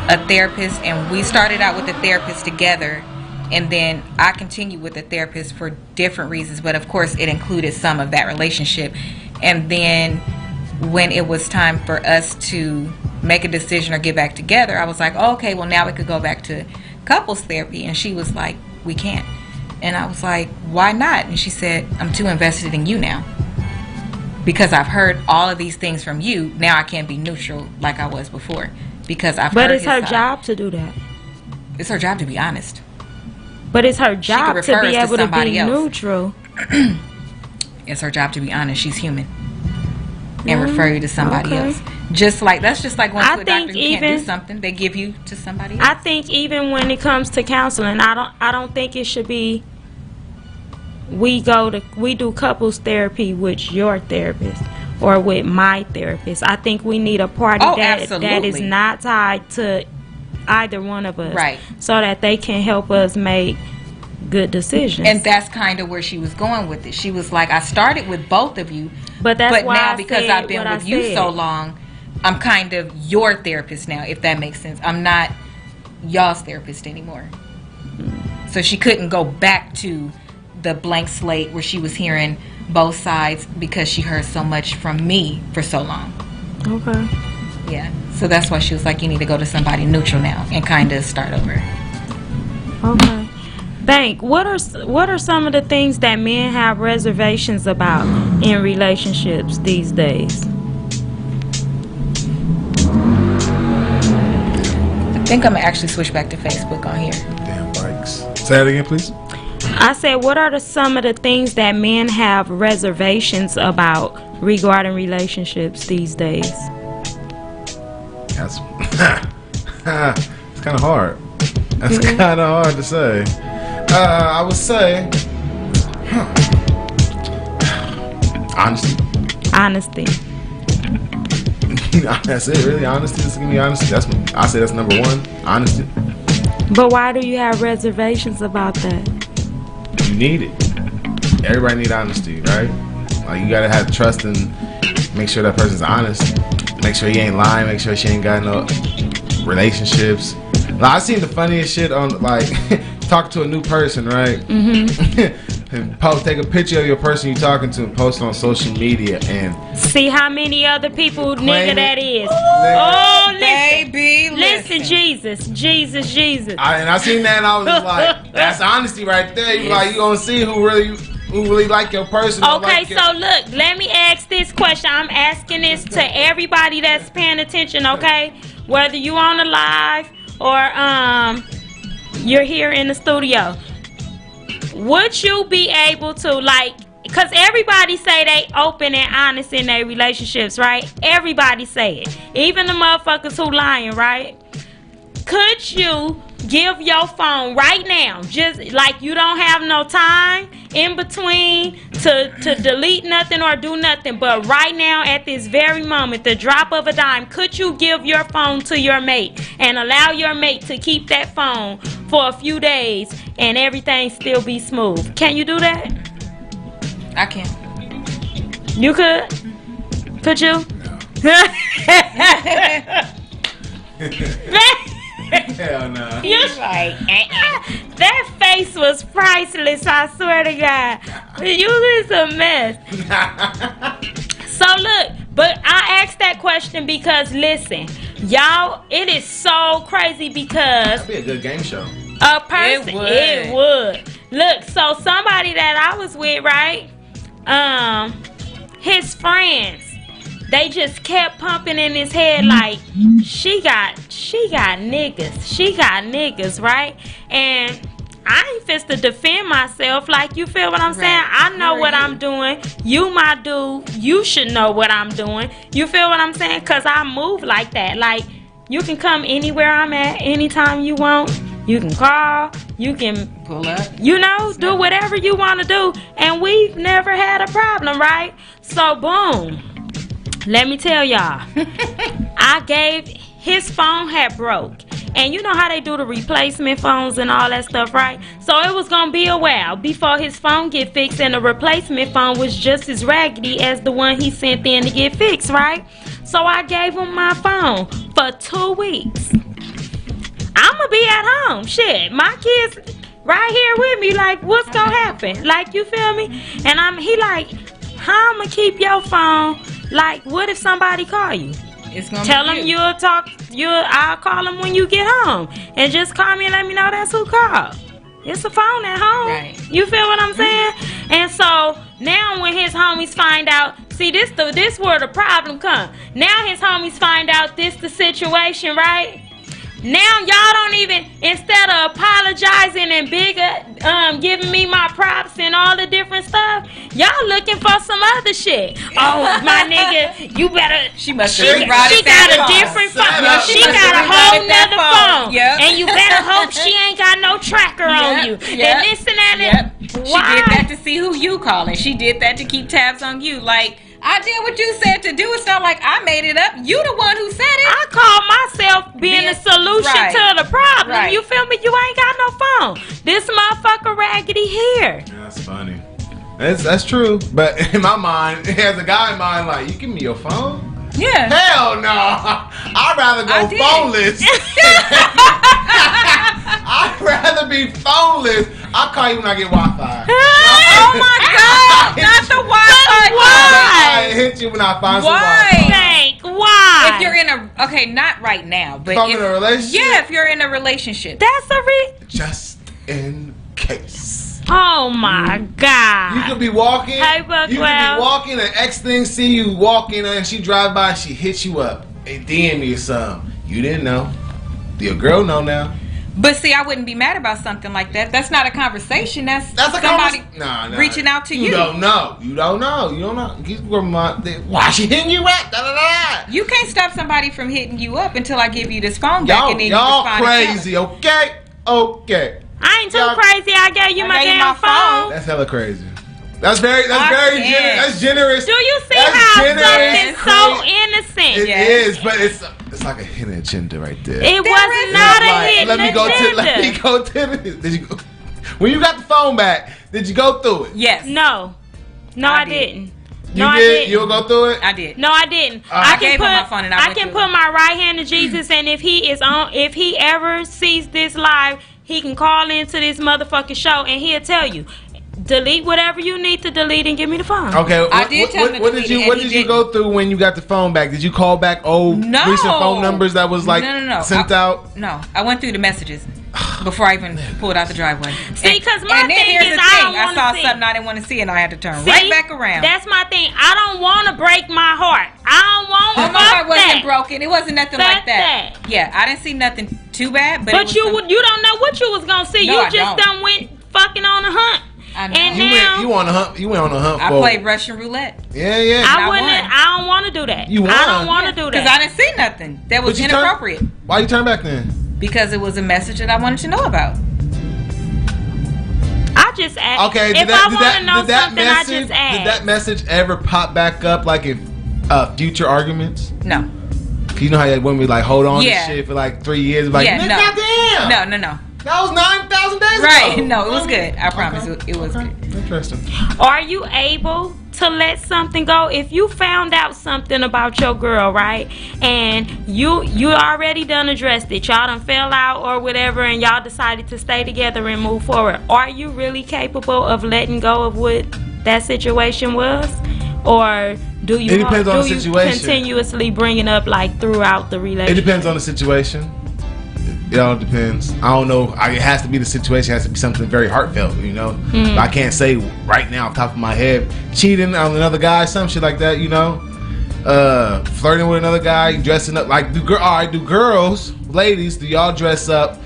Speaker 2: a therapist, and we started out with the therapist together, and then I continued with the therapist for different reasons, but of course it included some of that relationship. And then when it was time for us to make a decision or get back together, I was like, oh, okay, well, now we could go back to couples therapy. And she was like, we can't. And I was like, why not? And she said, I'm too invested in you now, because I've heard all of these things from you. Now I can't be neutral like I was before, because I've heard his side.
Speaker 1: But it's her job to do that.
Speaker 2: It's her job to be honest.
Speaker 1: But it's her job to be able to be neutral.
Speaker 2: It's her job to be honest. She's human. And refer you to somebody else. That's just like going to a doctor. You can't do something, they give you to somebody else.
Speaker 1: I think even when it comes to counseling, I don't think it should be we do couples therapy with your therapist or with my therapist. I think we need a party that is not tied to either one of us,
Speaker 2: right? So
Speaker 1: that they can help us make good decisions.
Speaker 2: And that's kind of where she was going with it. She was like, I started with both of you, but now because I've been with you so long, I'm kind of your therapist now, if that makes sense. I'm not y'all's therapist anymore. So she couldn't go back to the blank slate where she was hearing both sides because she heard so much from me for so long.
Speaker 1: Okay.
Speaker 2: Yeah. So that's why she was like, you need to go to somebody neutral now and kind of start over.
Speaker 1: Okay. Bank, what are some of the things that men have reservations about in relationships these days?
Speaker 2: I think I'm going to actually switch back to Facebook on here.
Speaker 3: Damn bikes. Say that again, please.
Speaker 1: I said, what are some of the things that men have reservations about regarding relationships these days?
Speaker 3: That's it's kind of hard. That's kind of hard to say. I would say
Speaker 1: honesty.
Speaker 3: That's it, really. Honesty. Just give me honesty. I say that's number one. Honesty.
Speaker 1: But why do you have reservations about that?
Speaker 3: You need it. Everybody need honesty, right? Like, you gotta have trust and make sure that person's honest. Make sure he ain't lying. Make sure she ain't got no relationships. Like, I seen the funniest shit on, like, talk to a new person, right? And take a picture of your person you're talking to and post it on social media and
Speaker 1: see how many other people nigga that is. Listen,
Speaker 2: baby,
Speaker 1: listen, Jesus.
Speaker 3: I seen that and I was just like, that's honesty right there. You like, you gonna see who really like your person.
Speaker 1: Okay, so look, let me ask this question. I'm asking this to everybody that's paying attention. Okay, whether you on the live or you're here in the studio. Would you be able to, like, because everybody say they open and honest in their relationships, right? Everybody say it. Even the motherfuckers who lying, right? Could you give your phone right now, just like you don't have no time in between to delete nothing or do nothing, but right now at this very moment, the drop of a dime, could you give your phone to your mate and allow your mate to keep that phone for a few days and everything still be smooth? Can you do that?
Speaker 2: I can.
Speaker 1: You could? Could you?
Speaker 3: Hell no.
Speaker 1: You
Speaker 2: Like,
Speaker 1: that face was priceless, I swear to God. You is a mess. So look, but I asked that question because listen, y'all, it is so crazy because
Speaker 3: That'd be a good game show.
Speaker 1: a person
Speaker 2: It would.
Speaker 1: it would. Look, so somebody that I was with, right? His friends, they just kept pumping in his head like she got niggas, right? And I ain't fist to defend myself, like, you feel what I'm saying? I know what I'm doing. You my dude, you should know what I'm doing. You feel what I'm saying? Cause I move like that. Like, you can come anywhere I'm at anytime you want. You can call, you can
Speaker 2: pull up.
Speaker 1: You know, do whatever you want to do. And we've never had a problem, right? So, boom. Let me tell y'all. His phone had broke. And you know how they do the replacement phones and all that stuff, right? So it was going to be a while before his phone get fixed. And the replacement phone was just as raggedy as the one he sent in to get fixed, right? So I gave him my phone for 2 weeks. I'ma be at home. Shit, my kids right here with me. Like, what's gonna happen? Like, you feel me? And he like, how I'ma keep your phone? Like, what if somebody call you?
Speaker 2: It's gonna
Speaker 1: Tell
Speaker 2: be
Speaker 1: them
Speaker 2: you.
Speaker 1: I'll call them when you get home, and just call me and let me know that's who called. It's a phone at home.
Speaker 2: Right.
Speaker 1: You feel what I'm saying? And so now when his homies find out, see, this where the problem come. Now his homies find out this the situation, right? Now y'all don't even, instead of apologizing and giving me my props and all the different stuff, y'all looking for some other shit. Oh, my nigga, you better.
Speaker 2: She must
Speaker 3: She
Speaker 2: have got
Speaker 1: She got a different phone. She got a whole nother phone.
Speaker 2: Yep.
Speaker 1: And you better hope she ain't got no tracker on you. And this and that.
Speaker 2: Yep. She
Speaker 1: Why?
Speaker 2: did that to see who you calling. She did that to keep tabs on you. Like, I did what you said to do. It's not like I made it up. You the one who said it.
Speaker 1: I call myself being the solution
Speaker 2: right.
Speaker 1: to the problem.
Speaker 2: Right.
Speaker 1: You feel me? You ain't got no phone. This motherfucker raggedy here.
Speaker 3: That's funny. That's true. But in my mind, as a guy in mind, like, you give me your phone?
Speaker 2: Yeah.
Speaker 3: Hell no. I'd rather go
Speaker 2: did.
Speaker 3: phoneless. I'd rather be phoneless. I'll call you when I get Wi-Fi.
Speaker 2: Oh my God! Not the Wi-Fi.
Speaker 3: I hit you when I find some
Speaker 2: Why?
Speaker 3: Wi-Fi.
Speaker 1: Thank. Why?
Speaker 2: If you're in a not right now, but
Speaker 3: If I'm in a relationship?
Speaker 2: Yeah, if you're in a relationship.
Speaker 1: That's
Speaker 3: Just in case.
Speaker 1: Oh my God.
Speaker 3: You could be walking.
Speaker 1: Hey,
Speaker 3: You
Speaker 1: Buckwell.
Speaker 3: could be walking, and X thing see you walking, and she drive by, she hits you up and DM you something. You didn't know. Your girl know now.
Speaker 2: But see, I wouldn't be mad about something like that. That's not a conversation. That's
Speaker 3: a
Speaker 2: somebody
Speaker 3: Nah.
Speaker 2: reaching out to you.
Speaker 3: You don't know. You don't know. Why she hitting you up? Da, da, da.
Speaker 2: You can't stop somebody from hitting you up until I give you this phone back,
Speaker 3: Y'all,
Speaker 2: and then
Speaker 3: y'all
Speaker 2: you respond.
Speaker 3: crazy. Okay.
Speaker 1: I ain't too
Speaker 3: Y'all-
Speaker 1: crazy. I gave you my
Speaker 2: gave you
Speaker 1: damn
Speaker 2: my phone.
Speaker 1: phone.
Speaker 3: That's hella crazy. That's very
Speaker 2: can't.
Speaker 3: generous. That's generous.
Speaker 1: Do you see
Speaker 3: That's
Speaker 1: how
Speaker 3: generous.
Speaker 1: something so innocent?
Speaker 3: It
Speaker 2: Yes.
Speaker 3: is, but it's like a hidden agenda right there.
Speaker 1: It
Speaker 2: There
Speaker 1: was
Speaker 2: is
Speaker 1: not a
Speaker 3: Like,
Speaker 1: hidden
Speaker 3: let me go
Speaker 1: agenda.
Speaker 3: to the. Did you go? When you got the phone back, did you go through it?
Speaker 2: Yes.
Speaker 1: No,
Speaker 2: I
Speaker 1: I
Speaker 2: did.
Speaker 1: didn't.
Speaker 3: You
Speaker 1: No, I
Speaker 3: did.
Speaker 1: didn't.
Speaker 3: You'll go through it.
Speaker 2: I did.
Speaker 1: No, I didn't.
Speaker 3: I
Speaker 1: I can
Speaker 2: gave
Speaker 1: put
Speaker 2: him my phone and I went
Speaker 1: can
Speaker 2: through
Speaker 1: put
Speaker 2: it.
Speaker 1: my right hand to Jesus, and if he ever sees this live, he can call into this motherfucking show, and he'll tell you, delete whatever you need to delete and give me the phone.
Speaker 3: Okay.
Speaker 2: I did tell him to
Speaker 3: What
Speaker 2: delete
Speaker 3: did you
Speaker 2: it,
Speaker 3: What
Speaker 2: and
Speaker 3: did
Speaker 2: he
Speaker 3: you go through when you got the phone back? Did you call back old
Speaker 2: No.
Speaker 3: recent phone numbers that was like
Speaker 2: No.
Speaker 3: sent out?
Speaker 2: No, I went through the messages before I even pulled out the driveway.
Speaker 1: See, 'cause my
Speaker 2: and then
Speaker 1: thing
Speaker 2: here's
Speaker 1: is
Speaker 2: the
Speaker 1: I
Speaker 2: thing.
Speaker 1: don't
Speaker 2: I
Speaker 1: wanna
Speaker 2: saw
Speaker 1: see-
Speaker 2: something I didn't want to see, and I had to turn
Speaker 1: See,
Speaker 2: right back around.
Speaker 1: That's my thing. I don't want to break my heart. I don't want
Speaker 2: Oh, my
Speaker 1: fuck
Speaker 2: heart wasn't
Speaker 1: that.
Speaker 2: broken. It wasn't nothing
Speaker 1: Fuck
Speaker 2: like that. Yeah, I didn't see nothing too bad, but
Speaker 1: But you don't know what you was gonna see.
Speaker 2: No,
Speaker 1: you
Speaker 2: I
Speaker 1: just
Speaker 2: don't.
Speaker 1: done went fucking on a hunt.
Speaker 2: I know.
Speaker 1: And
Speaker 3: You
Speaker 1: now
Speaker 3: went on a hunt. You went on a hunt.
Speaker 2: I
Speaker 3: for-
Speaker 2: played Russian roulette
Speaker 3: Yeah.
Speaker 1: I
Speaker 2: I
Speaker 1: wouldn't.
Speaker 2: won.
Speaker 1: I don't want to do that.
Speaker 3: You
Speaker 1: I
Speaker 3: won.
Speaker 1: don't want to do
Speaker 2: because
Speaker 1: that.
Speaker 2: I didn't see nothing that was
Speaker 3: But you turned-
Speaker 2: inappropriate.
Speaker 3: Why you turn back then?
Speaker 2: Because it was a message that I wanted to know about.
Speaker 1: I just ask.
Speaker 3: Okay.
Speaker 1: If I want to know something, I just ask.
Speaker 3: Did that message ever pop back up like in future arguments?
Speaker 2: No.
Speaker 3: You know how that women be like hold on
Speaker 2: Yeah.
Speaker 3: to shit for like 3 years, like
Speaker 2: Yeah,
Speaker 3: "Nigga,
Speaker 2: no.
Speaker 3: goddamn,
Speaker 2: No.
Speaker 3: that was 9,000 days
Speaker 2: Right.
Speaker 3: ago."
Speaker 2: No, it was good. I promise
Speaker 3: Okay.
Speaker 2: it was
Speaker 3: Okay.
Speaker 2: good.
Speaker 3: Interesting.
Speaker 1: Are you able to let something go. If you found out something about your girl, right, and you already done addressed it, y'all done fell out or whatever, and y'all decided to stay together and move forward, are you really capable of letting go of what that situation was? Or do you,
Speaker 3: It depends on the
Speaker 1: you
Speaker 3: situation.
Speaker 1: continuously bring it up like throughout the
Speaker 3: It
Speaker 1: relationship?
Speaker 3: depends on the situation. It all depends. I don't know. It has to be the situation. It has to be something very heartfelt, you know. I can't say right now off the top of my head. Cheating on another guy, some shit like that, you know. Flirting with another guy, dressing up like do girls, ladies, do y'all dress up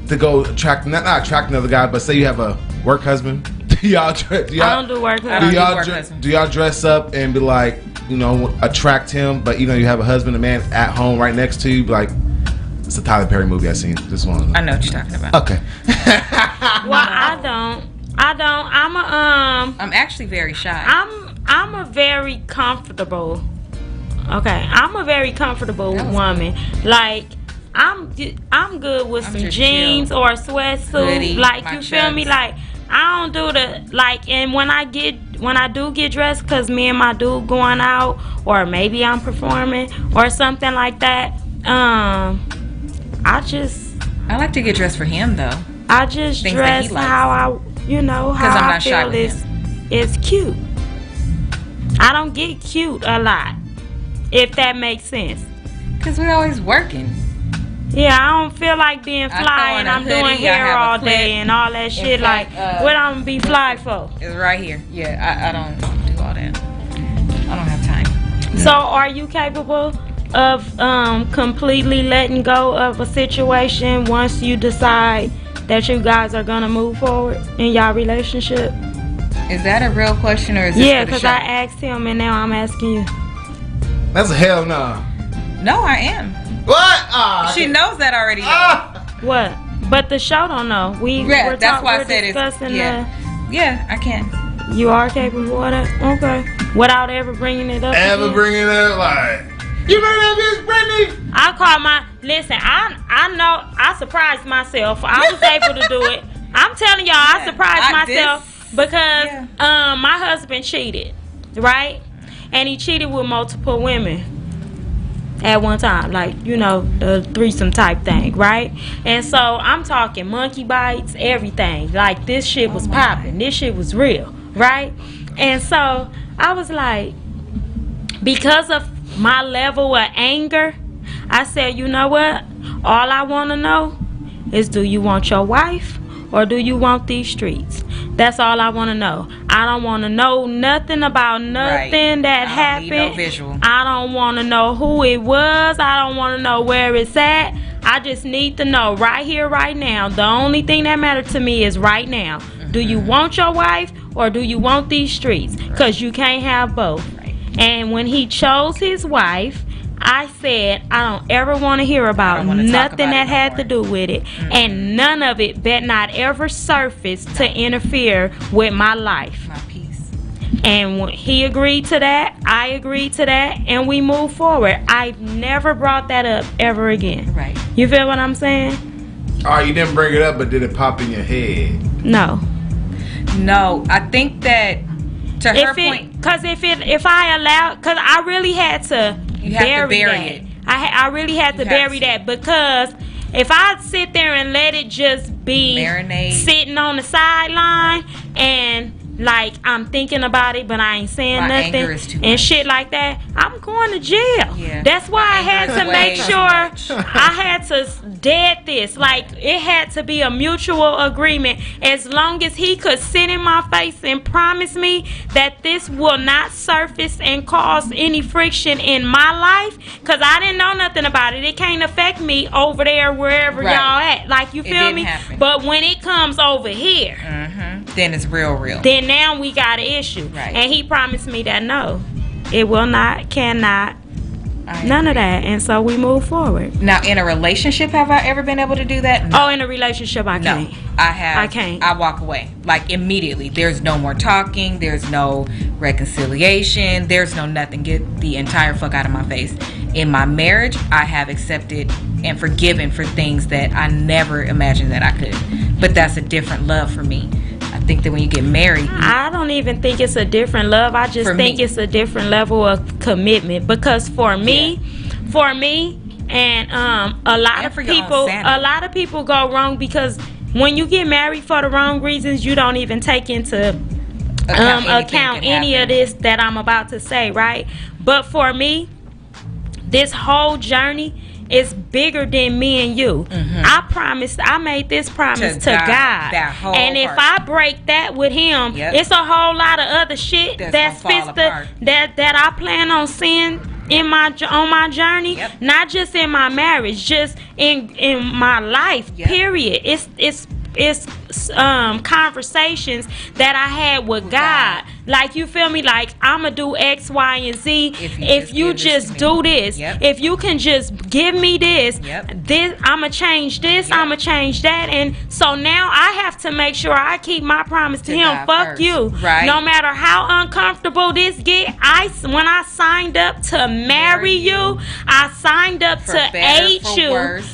Speaker 3: to go attract not attract another guy, but say you have a work husband? Do y'all
Speaker 1: I don't do work.
Speaker 3: do y'all dress up and be like, you know, attract him, but you know you have a husband, a man at home right next to you, be like, it's a Tyler Perry movie I seen. This one.
Speaker 2: I know what you're talking about.
Speaker 3: Okay.
Speaker 1: Well, I don't.
Speaker 2: I'm actually very shy.
Speaker 1: I'm a very comfortable. Okay, I'm a very comfortable woman. Like I'm good with some jeans or a sweatsuit.
Speaker 2: Hoodie,
Speaker 1: like
Speaker 2: my
Speaker 1: you feel me?
Speaker 2: chucks.
Speaker 1: Like I don't do the like. And when I do get dressed, cause me and my dude going out, or maybe I'm performing or something like that. I
Speaker 2: like to get dressed for him though.
Speaker 1: I just
Speaker 2: Things that he
Speaker 1: dress
Speaker 2: likes.
Speaker 1: how
Speaker 2: I'm
Speaker 1: I
Speaker 2: not shy
Speaker 1: feel
Speaker 2: with
Speaker 1: is cute. I don't get cute a lot, if that makes sense.
Speaker 2: Cause we're always working.
Speaker 1: Yeah, I don't feel like being
Speaker 2: I
Speaker 1: fly
Speaker 2: throw
Speaker 1: and
Speaker 2: in a
Speaker 1: I'm doing
Speaker 2: hoodie, I
Speaker 1: hair
Speaker 2: have a
Speaker 1: all
Speaker 2: clip.
Speaker 1: day and all that shit.
Speaker 2: fact,
Speaker 1: Like, what I'm gonna be fly for?
Speaker 2: It's right here. Yeah, I don't do all that. I don't have time.
Speaker 1: So, are you capable of completely letting go of a situation once you decide that you guys are gonna move forward in y'all relationship?
Speaker 2: Is that a real question or is this
Speaker 1: Yeah,
Speaker 2: for the
Speaker 1: because
Speaker 2: show?
Speaker 1: I asked him and now I'm asking you.
Speaker 3: That's a hell no.
Speaker 2: No, I am.
Speaker 3: What?
Speaker 2: She knows that already.
Speaker 1: What? But the show don't know.
Speaker 2: Yeah, that's why I said it's.
Speaker 1: discussing
Speaker 2: Yeah, I can.
Speaker 1: you are capable of that? Okay. Without ever bringing it up
Speaker 3: Ever
Speaker 1: again?
Speaker 3: bringing it up like, you remember that bitch Brittany?
Speaker 1: I call listen, I know I surprised myself. I was able to do it. I'm telling y'all, I surprised myself because my husband cheated, right? And he cheated with multiple women at one time, like, you know, the threesome type thing, right? And so I'm talking monkey bites, everything. Like, this shit was popping. This shit was real, right? And so I was like, because of my level of anger, I said, you know what? All I want to know is, do you want your wife or do you want these streets? That's all I want to know. I don't want to know nothing about nothing that happened.
Speaker 2: Need no visual.
Speaker 1: I don't want to know who it was. I don't want to know where it's at. I just need to know right here, right now. The only thing that matters to me is right now. Do you want your wife or do you want these streets? Because you can't have both. And when he chose his wife, I said, I don't ever want to hear about nothing that had to do with it. And none of it better not ever surface to interfere with my life.
Speaker 2: My peace.
Speaker 1: And when he agreed to that, I agreed to that, and we moved forward. I've never brought that up ever again.
Speaker 2: Right.
Speaker 1: You feel what I'm saying?
Speaker 3: Oh, you didn't bring it up, but did it pop in your head?
Speaker 1: No.
Speaker 2: No, I think that to her point,
Speaker 1: because if I allowed, because I really had to bury
Speaker 2: it.
Speaker 1: I really had to bury that, because if I sit there and let it just be
Speaker 2: marinate,
Speaker 1: sitting on the sideline and like I'm thinking about it but I ain't saying
Speaker 2: my
Speaker 1: nothing
Speaker 2: anger is too
Speaker 1: and
Speaker 2: much.
Speaker 1: shit like that, I'm going to jail.
Speaker 2: Yeah.
Speaker 1: That's why I had to make
Speaker 2: too
Speaker 1: sure I had to dead this. Like, it had to be a mutual agreement. As long as he could sit in my face and promise me that this will not surface and cause any friction in my life, because I didn't know nothing about it. It can't affect me over there wherever y'all at. Like, you feel me?
Speaker 2: Happen.
Speaker 1: But when it comes over here,
Speaker 2: then it's real.
Speaker 1: Then now we got an issue.
Speaker 2: Right.
Speaker 1: And he promised me that no, it will not, cannot, none of that. And so we move forward.
Speaker 2: Now, in a relationship, have I ever been able to do that? No.
Speaker 1: Oh, in a relationship, I can't.
Speaker 2: I have.
Speaker 1: I can't.
Speaker 2: I walk away. Like, immediately. There's no more talking. There's no reconciliation. There's no nothing. Get the entire fuck out of my face. In my marriage, I have accepted and forgiven for things that I never imagined that I could. But that's a different love for me. I think that when you get married,
Speaker 1: I don't even think it's a different love. I just think it's a different level of commitment. Because for me, and a lot of people go wrong because when you get married for the wrong reasons, you don't even take into account any of this that I'm about to say, right? But for me, this whole journey is bigger than me and you. I made this promise to God. And if I break that with him, it's a whole lot of other shit that I plan on seeing on my journey, not just in my marriage, just in my life, period. It's conversations that I had with God. Like, you feel me? Like, I'ma do X, Y, and Z. If you just do this, if you can just give me this, I'ma change this, I'ma change that. And so now I have to make sure I keep my promise to him. Fuck you. Right. No matter how uncomfortable this get, when I signed up to marry you, I signed up to aid you.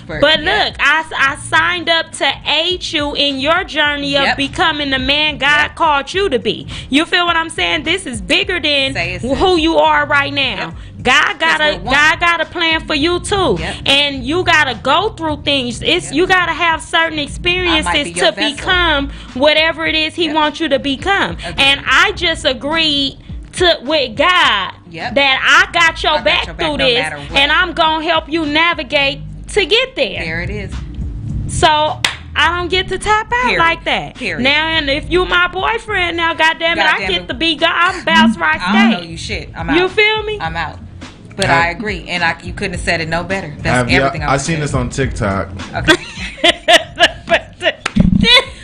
Speaker 1: But look, I signed up to aid you in your journey of becoming the man God called you to be. You feel what I'm saying? This is bigger than who you are right now. God got a plan for you too, and you gotta go through things. You gotta have certain experiences to become whatever it is He wants you to become. And I just agreed with God that I got your back through this, and I'm gonna help you navigate to get there.
Speaker 2: There it is.
Speaker 1: So I don't get to tap out like that. Now, and if you my boyfriend now, goddamn it, I get to be God. I'm bounce right skate.
Speaker 2: I don't know you shit. I'm out.
Speaker 1: You feel me?
Speaker 2: I'm out. But I agree, and you couldn't have said it no better. That's everything
Speaker 3: I've seen this on TikTok.
Speaker 2: Okay.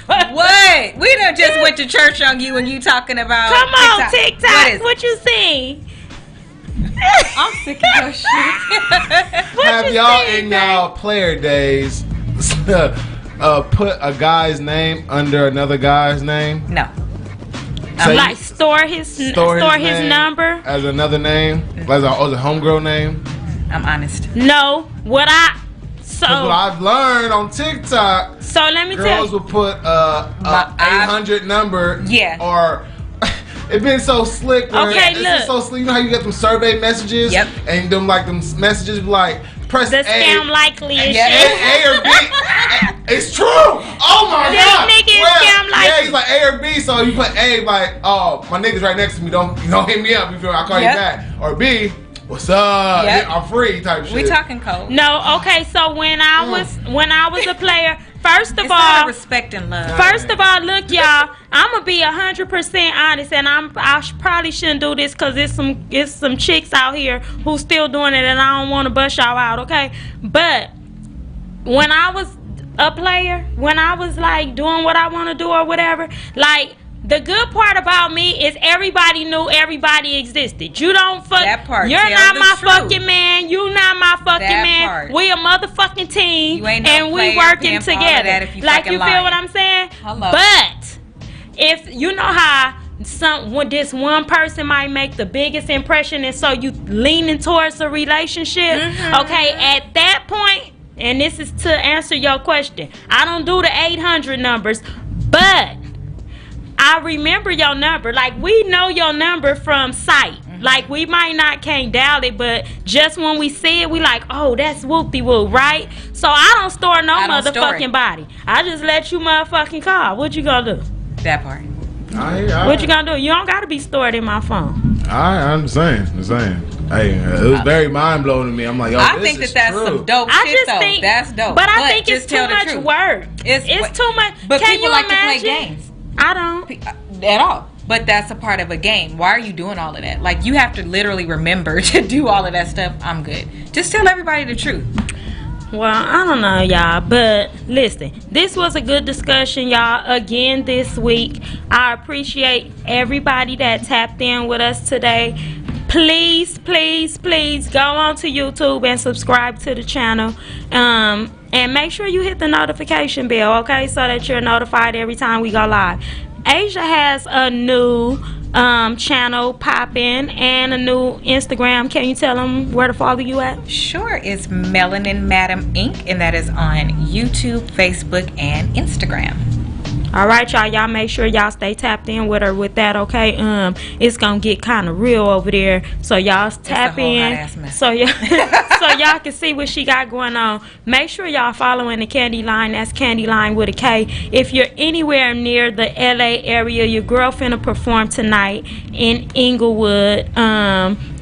Speaker 2: What? We done just went to church on you and you talking about
Speaker 1: Come on, TikTok. What you seen?
Speaker 2: I'm sick of your shit.
Speaker 3: Have y'all in y'all player days put a guy's name under another guy's name?
Speaker 2: No.
Speaker 1: Like store his number
Speaker 3: as another name, as a homegirl name.
Speaker 2: I'm honest.
Speaker 1: No, what
Speaker 3: I've learned on TikTok.
Speaker 1: So let me tell you,
Speaker 3: girls will put a 800 number.
Speaker 2: Yeah.
Speaker 3: Or it's been so slick.
Speaker 1: Okay, look.
Speaker 3: So slick. You know how you get them survey messages?
Speaker 2: Yep.
Speaker 3: And them messages like press
Speaker 1: the
Speaker 3: A.
Speaker 1: scam likely is
Speaker 3: A or B. It's true. Oh my God.
Speaker 1: This nigga is scam likely.
Speaker 3: Yeah, he's like A or B. So you put A like, oh, my nigga's right next to me. Don't hit me up. You feel me? I'll call you back. Or B, what's up?
Speaker 2: Yep.
Speaker 3: I'm free type shit.
Speaker 2: We talking code.
Speaker 1: No, okay. So when I was a player, first of
Speaker 2: it's
Speaker 1: all,
Speaker 2: not respect and love.
Speaker 1: First of all, look, y'all, I'm gonna be 100% honest, and I probably shouldn't do this because it's some chicks out here who still doing it, and I don't want to bust y'all out, okay? But when I was a player, when I was like doing what I want to do or whatever, like, the good part about me is everybody knew everybody existed. You don't fuck.
Speaker 2: That part.
Speaker 1: You're not my fucking man. You not my fucking man.
Speaker 2: Part.
Speaker 1: We a motherfucking team,
Speaker 2: you ain't no
Speaker 1: and we working together.
Speaker 2: You
Speaker 1: like, you feel what I'm saying?
Speaker 2: Hello.
Speaker 1: But if you know how this one person might make the biggest impression, and so you leaning towards a relationship. Okay, at that point, and this is to answer your question, I don't do the 800 numbers, but I remember your number. Like, we know your number from sight. Like, we might not can't dial it, but just when we see it, we like, oh, that's whoop-de-whoop, right? So I don't store no motherfucking body. I just let you motherfucking call. What you gonna do?
Speaker 2: That part.
Speaker 1: What you gonna do? You don't gotta be stored in my phone.
Speaker 3: I'm saying. Hey, it was very mind blowing to me. I'm like, yo,
Speaker 2: I think that's true. Some dope shit though. That's dope.
Speaker 1: But I think it's too much work. It's too much.
Speaker 2: But
Speaker 1: can
Speaker 2: people
Speaker 1: you
Speaker 2: like
Speaker 1: imagine?
Speaker 2: to play games.
Speaker 1: I don't
Speaker 2: at all. But that's a part of a game. Why are you doing all of that? Like, you have to literally remember to do all of that stuff. I'm good. Just tell everybody the truth.
Speaker 1: Well, I don't know, y'all, but listen, this was a good discussion, y'all, again this week. I appreciate everybody that tapped in with us today. Please, please, please go on to YouTube and subscribe to the channel. And make sure you hit the notification bell, okay, so that you're notified every time we go live. Asia has a new channel popping and a new Instagram. Can you tell them where to follow you at?
Speaker 2: Sure, it's Melanin Madam Inc., and that is on YouTube, Facebook, and Instagram.
Speaker 1: All right, y'all. Y'all make sure y'all stay tapped in with her with that, okay? It's gonna get kind of real over there, so y'all tap in, so y'all so y'all can see what she got going on. Make sure y'all following the Candy Line. That's Candy Line with a K. If you're anywhere near the LA area, your girl finna perform tonight in Inglewood.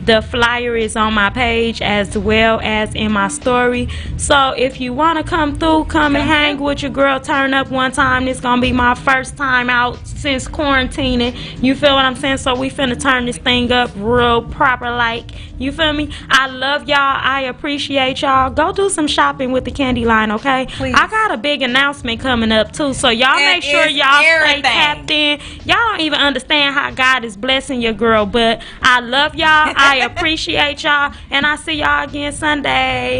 Speaker 1: The flyer is on my page as well as in my story. So if you want to come through, come and hang with your girl. Turn up one time. This going to be my first time out since quarantining. You feel what I'm saying? So we finna turn this thing up real proper like. You feel me? I love y'all. I appreciate y'all. Go do some shopping with the Candy Line, okay?
Speaker 2: Please.
Speaker 1: I got a big announcement coming up too. So y'all make sure y'all stay tapped in. Y'all don't even understand how God is blessing your girl. But I love y'all. I appreciate y'all, and I see y'all again Sunday.